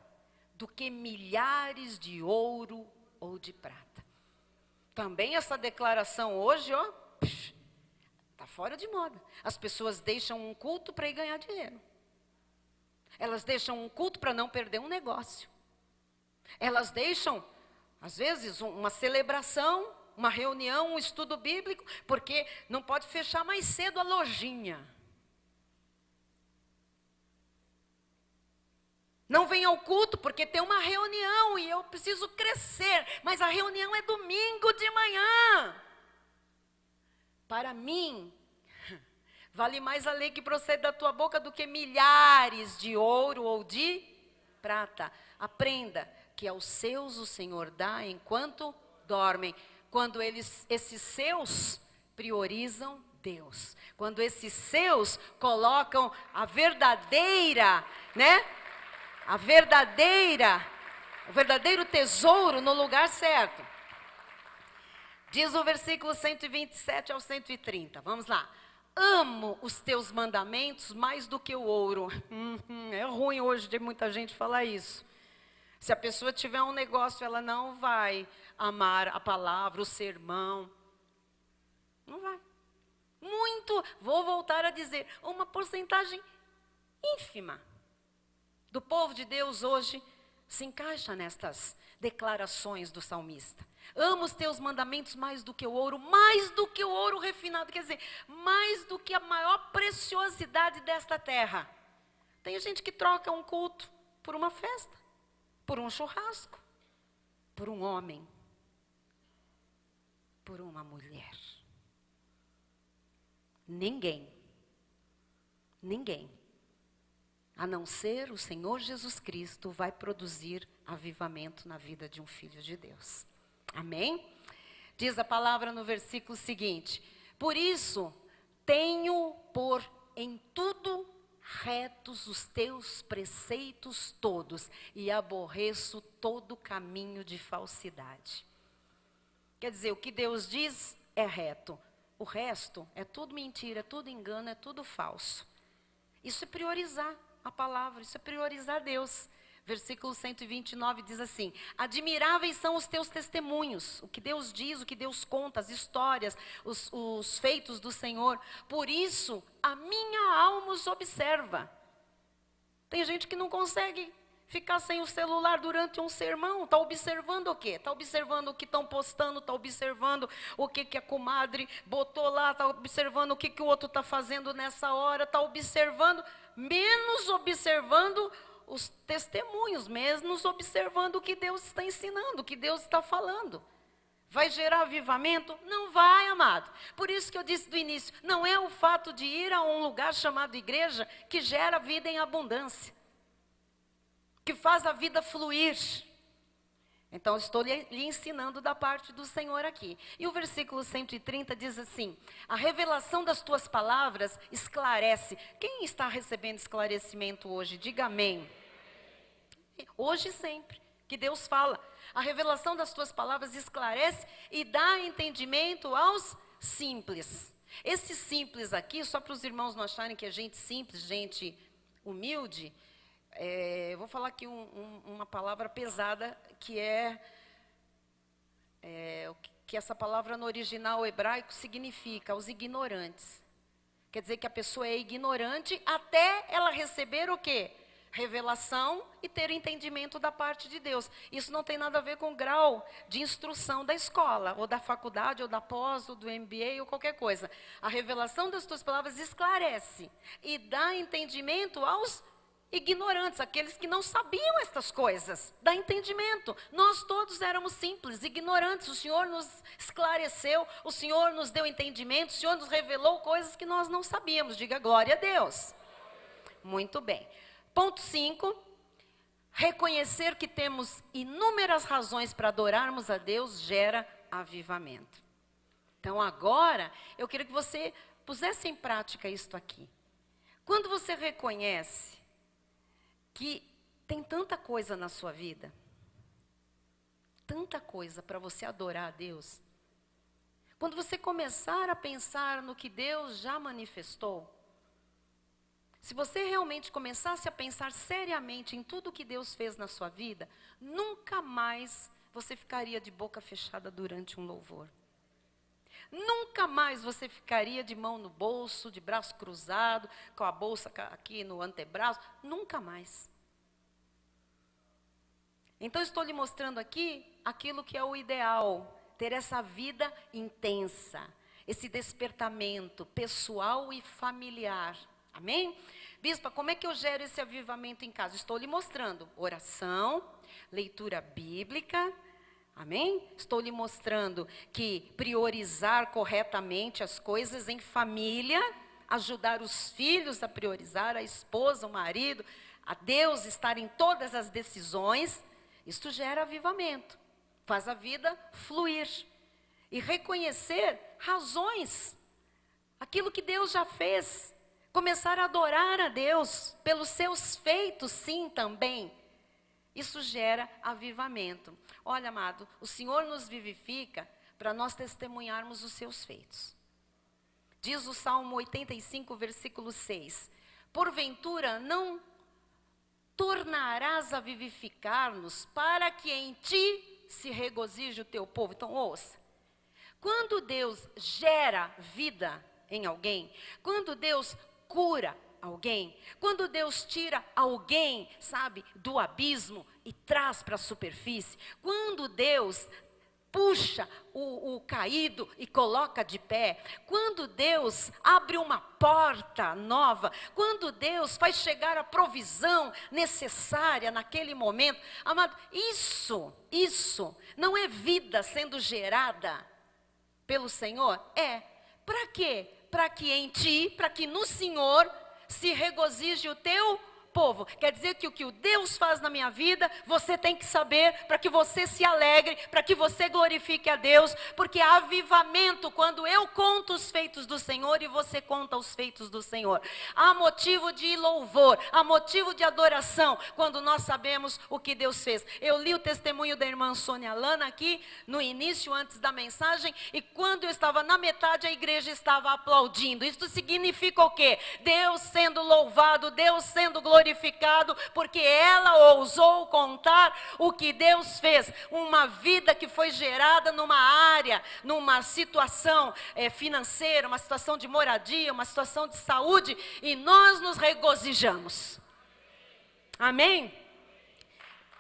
do que milhares de ouro ou de prata. Também essa declaração hoje, ó, está fora de moda. As pessoas deixam um culto para ir ganhar dinheiro. Elas deixam um culto para não perder um negócio. Elas deixam, às vezes, uma celebração, uma reunião, um estudo bíblico, porque não pode fechar mais cedo a lojinha. Não vem ao culto porque tem uma reunião e eu preciso crescer, mas a reunião é domingo de manhã. Para mim, vale mais a lei que procede da tua boca do que milhares de ouro ou de prata. Aprenda que aos seus o Senhor dá enquanto dormem. Quando esses seus priorizam Deus. Quando esses seus colocam a verdadeira, né? O verdadeiro tesouro no lugar certo. Diz o versículo 127 ao 130. Vamos lá. Amo os teus mandamentos mais do que o ouro. É ruim hoje de muita gente falar isso. Se a pessoa tiver um negócio, ela não vai amar a palavra, o sermão. Não vai. Muito, vou voltar a dizer, uma porcentagem ínfima do povo de Deus hoje se encaixa nestas declarações do salmista. Amo os teus mandamentos mais do que o ouro refinado, quer dizer, mais do que a maior preciosidade desta terra. Tem gente que troca um culto por uma festa, por um churrasco, por um homem, por uma mulher. Ninguém, a não ser o Senhor Jesus Cristo, vai produzir avivamento na vida de um filho de Deus. Amém? Diz a palavra no versículo seguinte: por isso tenho por em tudo retos os teus preceitos todos, e aborreço todo caminho de falsidade. Quer dizer, o que Deus diz é reto. O resto é tudo mentira, é tudo engano, é tudo falso. Isso é priorizar a palavra, isso é priorizar Deus. Versículo 129 diz assim: admiráveis são os teus testemunhos, o que Deus diz, o que Deus conta, as histórias, os feitos do Senhor. Por isso, a minha alma os observa. Tem gente que não consegue ficar sem o celular durante um sermão. Está observando o quê? Está observando o que estão postando, está observando o que a comadre botou lá, está observando o que o outro está fazendo nessa hora, está observando, menos observando os testemunhos, menos observando o que Deus está ensinando, o que Deus está falando. Vai gerar avivamento? Não vai, amado. Por isso que eu disse do início, não é o fato de ir a um lugar chamado igreja que gera vida em abundância, que faz a vida fluir. Então, estou lhe ensinando da parte do Senhor aqui. E o versículo 130 diz assim: a revelação das tuas palavras esclarece. Quem está recebendo esclarecimento hoje? Diga amém. Hoje e sempre, que Deus fala. A revelação das tuas palavras esclarece e dá entendimento aos simples. Esse simples aqui, só para os irmãos não acharem que é gente simples, gente humilde, eu vou falar aqui uma palavra pesada, que que essa palavra no original hebraico significa os ignorantes. Quer dizer que a pessoa é ignorante até ela receber o quê? Revelação e ter entendimento da parte de Deus. Isso não tem nada a ver com o grau de instrução da escola, ou da faculdade, ou da pós, ou do MBA, ou qualquer coisa. A revelação das tuas palavras esclarece e dá entendimento aos ignorantes, aqueles que não sabiam estas coisas, dá entendimento. Nós todos éramos simples, ignorantes. O Senhor nos esclareceu, o Senhor nos deu entendimento, o Senhor nos revelou coisas que nós não sabíamos. Diga glória a Deus. Muito bem. Ponto 5, reconhecer que temos inúmeras razões para adorarmos a Deus gera avivamento. Então agora, eu queria que você pusesse em prática isto aqui. Quando você reconhece que tem tanta coisa na sua vida, tanta coisa para você adorar a Deus, quando você começar a pensar no que Deus já manifestou, se você realmente começasse a pensar seriamente em tudo que Deus fez na sua vida, nunca mais você ficaria de boca fechada durante um louvor. Nunca mais você ficaria de mão no bolso, de braço cruzado, com a bolsa aqui no antebraço. Nunca mais. Então, estou lhe mostrando aqui aquilo que é o ideal. Ter essa vida intensa. Esse despertamento pessoal e familiar. Amém? Bispa, como é que eu gero esse avivamento em casa? Estou lhe mostrando oração, leitura bíblica. Amém? Estou lhe mostrando que priorizar corretamente as coisas em família, ajudar os filhos a priorizar, a esposa, o marido, a Deus estar em todas as decisões. Isto gera avivamento, faz a vida fluir. E reconhecer razões, aquilo que Deus já fez. Começar a adorar a Deus pelos seus feitos, sim, também. Isso gera avivamento. Olha, amado, o Senhor nos vivifica para nós testemunharmos os seus feitos. Diz o Salmo 85, versículo 6. Porventura não tornarás a vivificar-nos, para que em ti se regozije o teu povo. Então ouça, quando Deus gera vida em alguém, quando Deus cura alguém, quando Deus tira alguém, sabe, do abismo e traz para a superfície, quando Deus puxa o caído e coloca de pé, quando Deus abre uma porta nova, quando Deus faz chegar a provisão necessária naquele momento, amado, isso não é vida sendo gerada pelo Senhor? É. Para quê? Para que em ti, para que no Senhor se regozije o teu povo. Quer dizer que o que o Deus faz na minha vida, você tem que saber, para que você se alegre, para que você glorifique a Deus, porque há avivamento quando eu conto os feitos do Senhor e você conta os feitos do Senhor. Há motivo de louvor, há motivo de adoração, quando nós sabemos o que Deus fez. Eu li o testemunho da irmã Sônia Lana aqui, no início, antes da mensagem, e quando eu estava na metade, a igreja estava aplaudindo. Isso significa o quê? Deus sendo louvado, Deus sendo glorificado, porque ela ousou contar o que Deus fez, uma vida que foi gerada numa área, numa situação financeira, uma situação de moradia, uma situação de saúde, e nós nos regozijamos. Amém?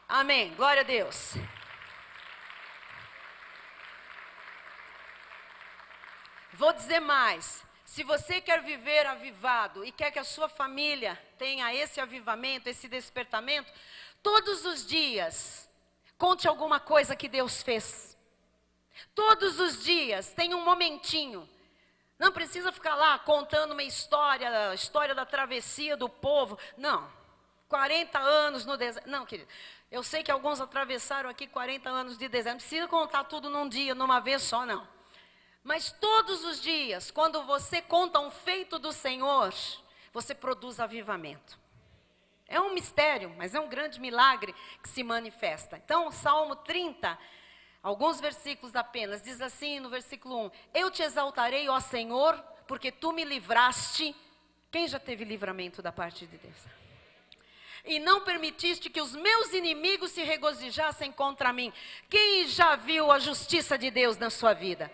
Amém, glória a Deus. Vou dizer mais. Se você quer viver avivado e quer que a sua família tenha esse avivamento, esse despertamento, todos os dias, conte alguma coisa que Deus fez. Todos os dias, tem um momentinho. Não precisa ficar lá contando uma história, a história da travessia do povo. Não, 40 anos no deserto. Não, querido, eu sei que alguns atravessaram aqui 40 anos de deserto. Não precisa contar tudo num dia, numa vez só, não. Mas todos os dias, quando você conta um feito do Senhor, você produz avivamento. É um mistério, mas é um grande milagre que se manifesta. Então, Salmo 30, alguns versículos apenas, diz assim no versículo 1: Eu te exaltarei, ó Senhor, porque tu me livraste. Quem já teve livramento da parte de Deus? E não permitiste que os meus inimigos se regozijassem contra mim. Quem já viu a justiça de Deus na sua vida?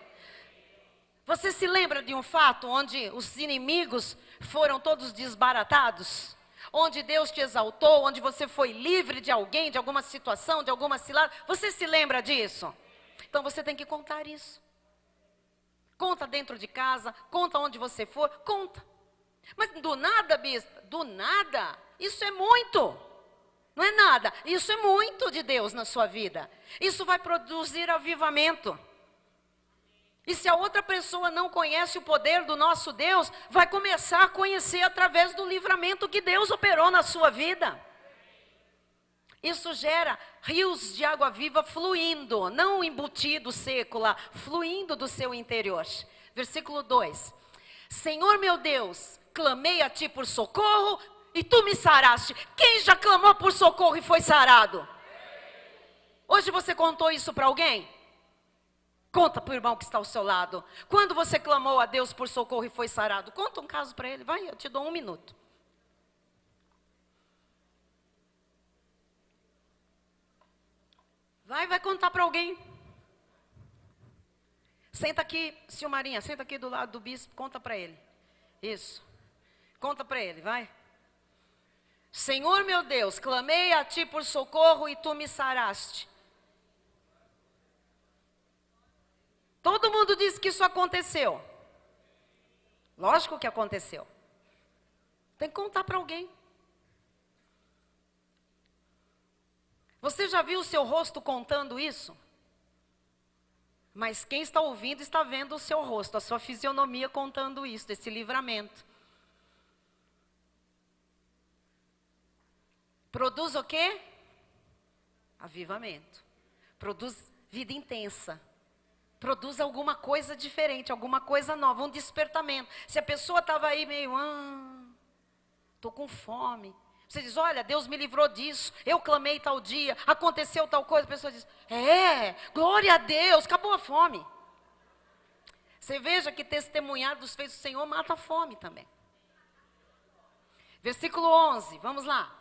Você se lembra de um fato onde os inimigos foram todos desbaratados? Onde Deus te exaltou, onde você foi livre de alguém, de alguma situação, de alguma cilada? Você se lembra disso? Então você tem que contar isso. Conta dentro de casa, conta onde você for, conta. Mas do nada, bispa, do nada, isso é muito. Não é nada, isso é muito de Deus na sua vida. Isso vai produzir avivamento. E se a outra pessoa não conhece o poder do nosso Deus, vai começar a conhecer através do livramento que Deus operou na sua vida. Isso gera rios de água viva fluindo, não embutido, seco lá, fluindo do seu interior. Versículo 2. Senhor meu Deus, clamei a ti por socorro e tu me saraste. Quem já clamou por socorro e foi sarado? Hoje você contou isso para alguém? Conta para o irmão que está ao seu lado. Quando você clamou a Deus por socorro e foi sarado? Conta um caso para ele. Vai, eu te dou 1 minuto. Vai contar para alguém. Senta aqui, Silmarinha, senta aqui do lado do bispo, conta para ele. Isso. Conta para ele, vai. Senhor meu Deus, clamei a ti por socorro e tu me saraste. Todo mundo diz que isso aconteceu. Lógico que aconteceu. Tem que contar para alguém. Você já viu o seu rosto contando isso? Mas quem está ouvindo está vendo o seu rosto, a sua fisionomia contando isso, esse livramento. Produz o quê? Avivamento. Produz vida intensa. Produz alguma coisa diferente, alguma coisa nova, um despertamento. Se a pessoa estava aí meio, estou com fome. Você diz, olha, Deus me livrou disso, eu clamei tal dia, aconteceu tal coisa. A pessoa diz, glória a Deus, acabou a fome. Você veja que testemunhar dos feitos do Senhor mata a fome também. Versículo 11, vamos lá.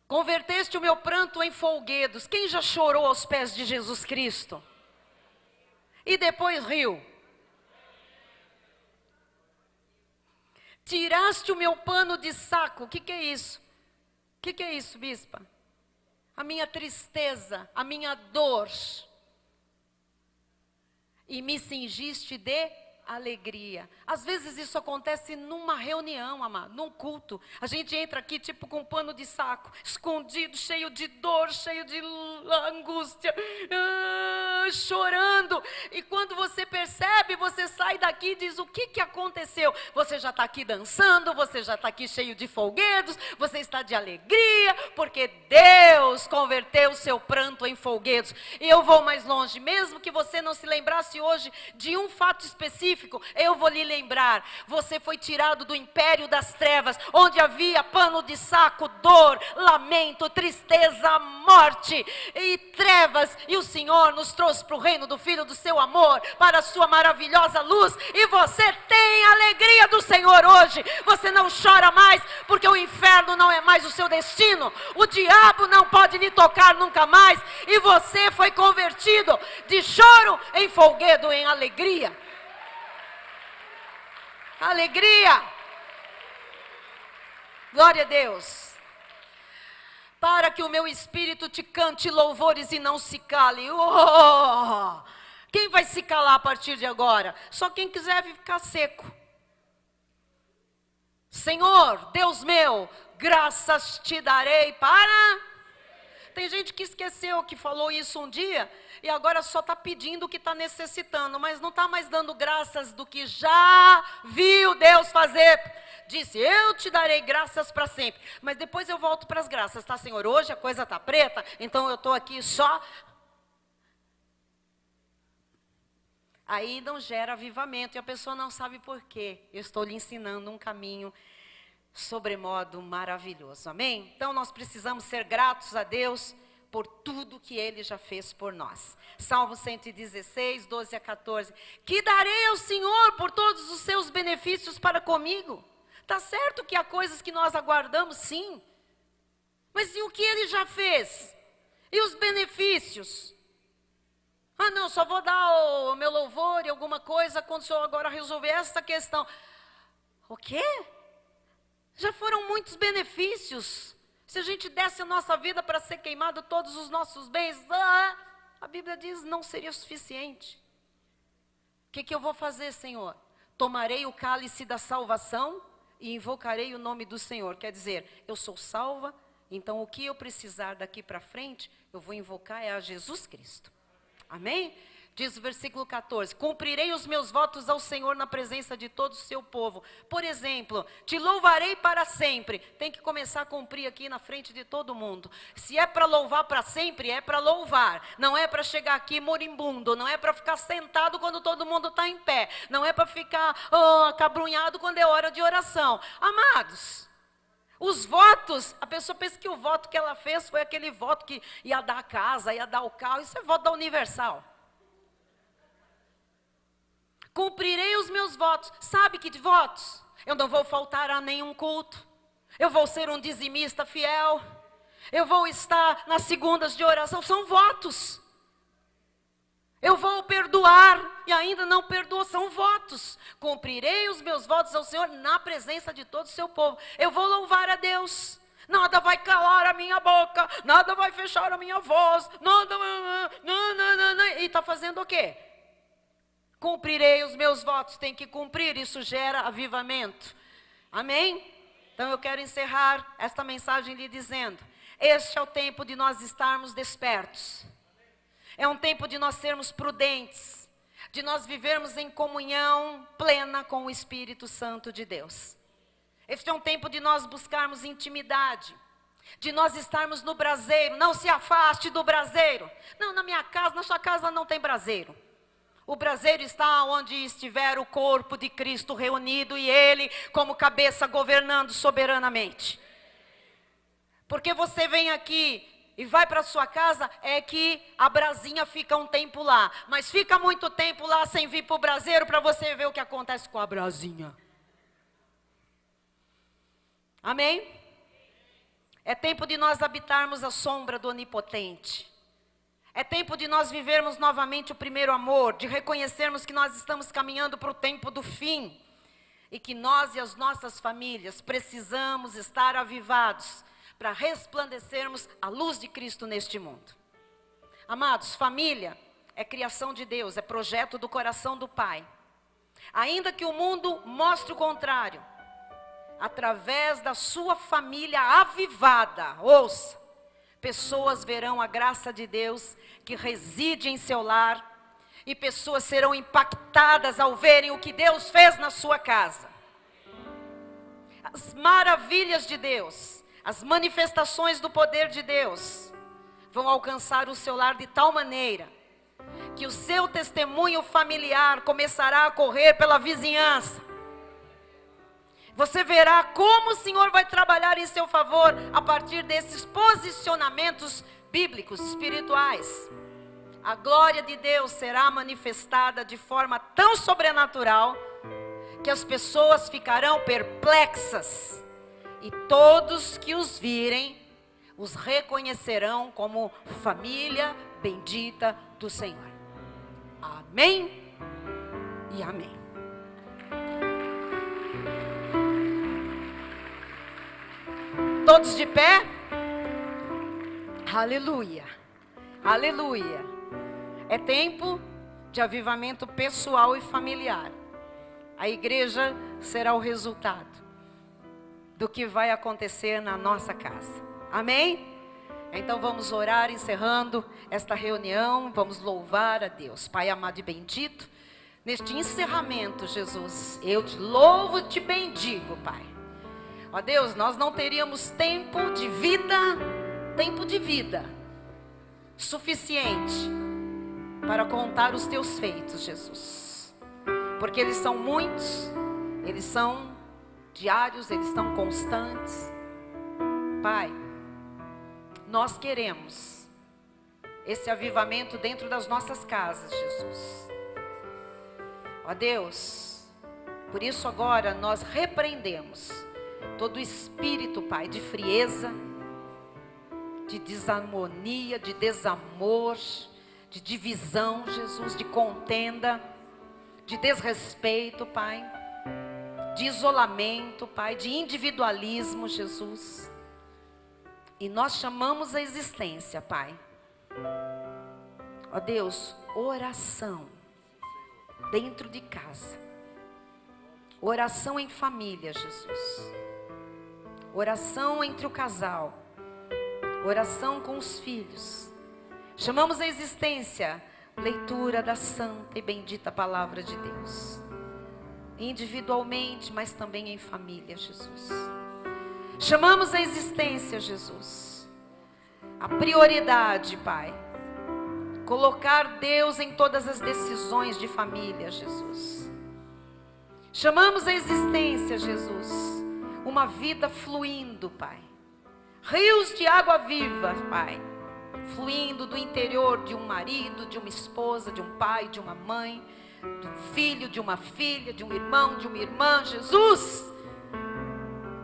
Converteste o meu pranto em folguedos. Quem já chorou aos pés de Jesus Cristo? E depois riu. Tiraste o meu pano de saco. O que é isso? O que é isso, bispa? A minha tristeza, a minha dor. E me cingiste de alegria. Às vezes isso acontece numa reunião, amado, num culto. A gente entra aqui tipo com um pano de saco, escondido, cheio de dor, cheio de angústia, chorando. E quando você percebe, você sai daqui e diz: o que aconteceu? Você já está aqui dançando, você já está aqui cheio de folguedos, você está de alegria, porque Deus converteu o seu pranto em folguedos. E eu vou mais longe, mesmo que você não se lembrasse hoje de um fato específico, eu vou lhe lembrar. Você foi tirado do império das trevas, onde havia pano de saco, dor, lamento, tristeza, morte e trevas, e o Senhor nos trouxe para o reino do Filho do seu amor, para a sua maravilhosa luz, e você tem a alegria do Senhor hoje. Você não chora mais, porque o inferno não é mais o seu destino, o diabo não pode lhe tocar nunca mais, e você foi convertido de choro em folguedo, em alegria. Alegria, glória a Deus. Para que o meu espírito te cante louvores e não se cale. Oh! Quem vai se calar a partir de agora? Só quem quiser ficar seco. Senhor, Deus meu, graças te darei para... Tem gente que esqueceu, que falou isso um dia e agora só está pedindo o que está necessitando, mas não está mais dando graças do que já viu Deus fazer. Disse: eu te darei graças para sempre, mas depois eu volto para as graças, tá, Senhor? Hoje a coisa está preta, então eu estou aqui só. Aí não gera avivamento e a pessoa não sabe por quê. Eu estou lhe ensinando um caminho sobremodo maravilhoso, amém? Então nós precisamos ser gratos a Deus por tudo que Ele já fez por nós. Salmo 116, 12 a 14. Que darei ao Senhor por todos os seus benefícios para comigo? Está certo que há coisas que nós aguardamos, sim. Mas e o que Ele já fez? E os benefícios? Ah não, só vou dar o meu louvor e alguma coisa quando o Senhor agora resolver essa questão. O quê? Já foram muitos benefícios. Se a gente desse a nossa vida para ser queimado todos os nossos bens, a Bíblia diz, não seria suficiente. O que eu vou fazer, Senhor? Tomarei o cálice da salvação e invocarei o nome do Senhor. Quer dizer, eu sou salva, então o que eu precisar daqui para frente, eu vou invocar é a Jesus Cristo. Amém? Diz o versículo 14, cumprirei os meus votos ao Senhor na presença de todo o seu povo. Por exemplo, te louvarei para sempre. Tem que começar a cumprir aqui na frente de todo mundo. Se é para louvar para sempre, é para louvar. Não é para chegar aqui moribundo, não é para ficar sentado quando todo mundo está em pé. Não é para ficar acabrunhado quando é hora de oração. Amados, os votos, a pessoa pensa que o voto que ela fez foi aquele voto que ia dar a casa, ia dar o carro. Isso é voto da Universal. Cumprirei os meus votos. Sabe que de votos? Eu não vou faltar a nenhum culto. Eu vou ser um dizimista fiel. Eu vou estar nas segundas de oração. São votos. Eu vou perdoar e ainda não perdoo. São votos. Cumprirei os meus votos ao Senhor na presença de todo o seu povo. Eu vou louvar a Deus. Nada vai calar a minha boca. Nada vai fechar a minha voz. Nada. E está fazendo o quê? Cumprirei os meus votos, tem que cumprir, isso gera avivamento. Amém? Então eu quero encerrar esta mensagem lhe dizendo, este é o tempo de nós estarmos despertos. É um tempo de nós sermos prudentes, de nós vivermos em comunhão plena com o Espírito Santo de Deus. Este é um tempo de nós buscarmos intimidade, de nós estarmos no braseiro. Não se afaste do braseiro. Não, na minha casa, na sua casa não tem braseiro. O braseiro está onde estiver o corpo de Cristo reunido e Ele como cabeça governando soberanamente. Porque você vem aqui e vai para a sua casa, é que a brasinha fica um tempo lá. Mas fica muito tempo lá sem vir para o braseiro para você ver o que acontece com a brasinha. Amém? É tempo de nós habitarmos a sombra do Onipotente. É tempo de nós vivermos novamente o primeiro amor, de reconhecermos que nós estamos caminhando para o tempo do fim. E que nós e as nossas famílias precisamos estar avivados para resplandecermos a luz de Cristo neste mundo. Amados, família é criação de Deus, é projeto do coração do Pai. Ainda que o mundo mostre o contrário, através da sua família avivada, ouça, pessoas verão a graça de Deus que reside em seu lar, e pessoas serão impactadas ao verem o que Deus fez na sua casa. As maravilhas de Deus, as manifestações do poder de Deus vão alcançar o seu lar de tal maneira que o seu testemunho familiar começará a correr pela vizinhança. Você verá como o Senhor vai trabalhar em seu favor a partir desses posicionamentos bíblicos, espirituais. A glória de Deus será manifestada de forma tão sobrenatural que as pessoas ficarão perplexas. E todos que os virem, os reconhecerão como família bendita do Senhor. Amém e amém. Todos de pé? Aleluia, aleluia. É tempo de avivamento pessoal e familiar. A igreja será o resultado do que vai acontecer na nossa casa. Amém? Então vamos orar encerrando esta reunião. Vamos louvar a Deus. Pai amado e bendito, neste encerramento, Jesus, eu te louvo e te bendigo, Pai. Ó Deus, nós não teríamos tempo de vida suficiente para contar os teus feitos, Jesus. Porque eles são muitos, eles são diários, eles são constantes. Pai, nós queremos esse avivamento dentro das nossas casas, Jesus. Ó Deus, por isso agora nós repreendemos todo espírito, Pai, de frieza, de desarmonia, de desamor, de divisão, Jesus, de contenda, de desrespeito, Pai, de isolamento, Pai, de individualismo, Jesus. E nós chamamos a existência, Pai, ó Deus, oração dentro de casa, oração em família, Jesus, oração entre o casal, oração com os filhos. Chamamos a existência, leitura da santa e bendita palavra de Deus, individualmente, mas também em família, Jesus. Chamamos a existência, Jesus, a prioridade, Pai, colocar Deus em todas as decisões de família, Jesus. Chamamos a existência, Jesus, uma vida fluindo, Pai, rios de água viva, Pai, fluindo do interior de um marido, de uma esposa, de um pai, de uma mãe, de um filho, de uma filha, de um irmão, de uma irmã, Jesus.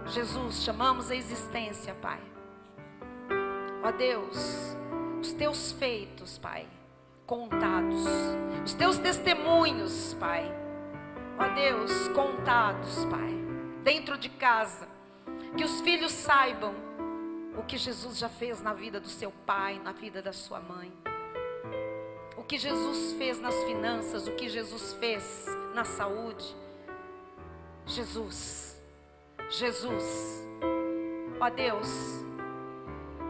Jesus, chamamos a existência, Pai. Ó Deus, os teus feitos, Pai, contados, os teus testemunhos, Pai, ó Deus, contados, Pai, dentro de casa, que os filhos saibam o que Jesus já fez na vida do seu pai, na vida da sua mãe, o que Jesus fez nas finanças, o que Jesus fez na saúde. Jesus, ó Deus,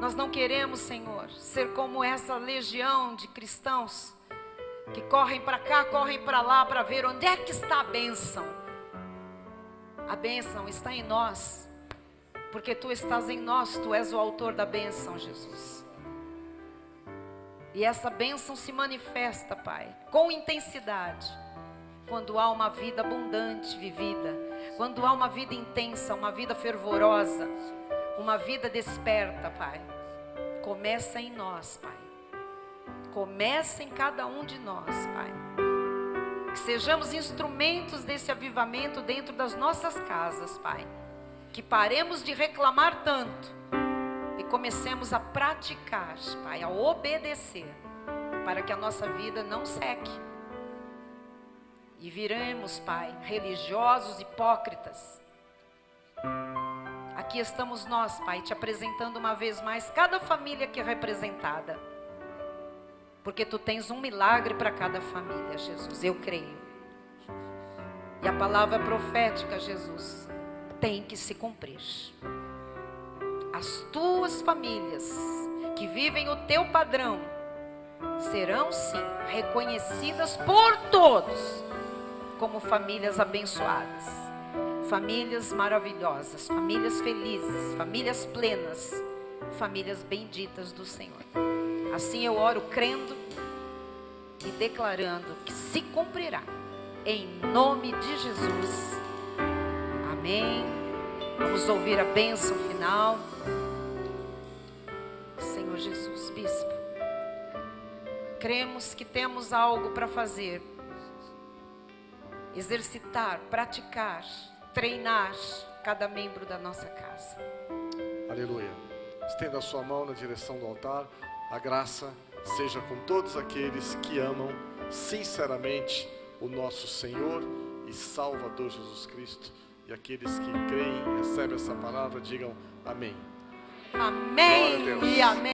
nós não queremos, Senhor, ser como essa legião de cristãos que correm para cá, correm para lá para ver onde é que está a bênção. A bênção está em nós, porque tu estás em nós, tu és o autor da bênção, Jesus. E essa bênção se manifesta, Pai, com intensidade, quando há uma vida abundante vivida, quando há uma vida intensa, uma vida fervorosa, uma vida desperta, Pai. Começa em nós, Pai. Começa em cada um de nós, Pai. Que sejamos instrumentos desse avivamento dentro das nossas casas, Pai. Que paremos de reclamar tanto comecemos a praticar, Pai, a obedecer, para que a nossa vida não seque. E viremos, Pai, religiosos hipócritas. Aqui estamos nós, Pai, te apresentando uma vez mais cada família aqui representada. Porque Tu tens um milagre para cada família, Jesus, eu creio. E a palavra profética, Jesus, tem que se cumprir. As Tuas famílias que vivem o Teu padrão serão sim reconhecidas por todos como famílias abençoadas, famílias maravilhosas, famílias felizes, famílias plenas, famílias benditas do Senhor. Assim eu oro crendo e declarando que se cumprirá, em nome de Jesus. Amém. Vamos ouvir a bênção final. Senhor Jesus, Bispo, cremos que temos algo para fazer, exercitar, praticar, treinar cada membro da nossa casa. Aleluia. Estenda a sua mão na direção do altar. A graça seja com todos aqueles que amam sinceramente o nosso Senhor e Salvador Jesus Cristo. E aqueles que creem e recebem essa palavra, digam amém. Amém Glória a Deus. e amém.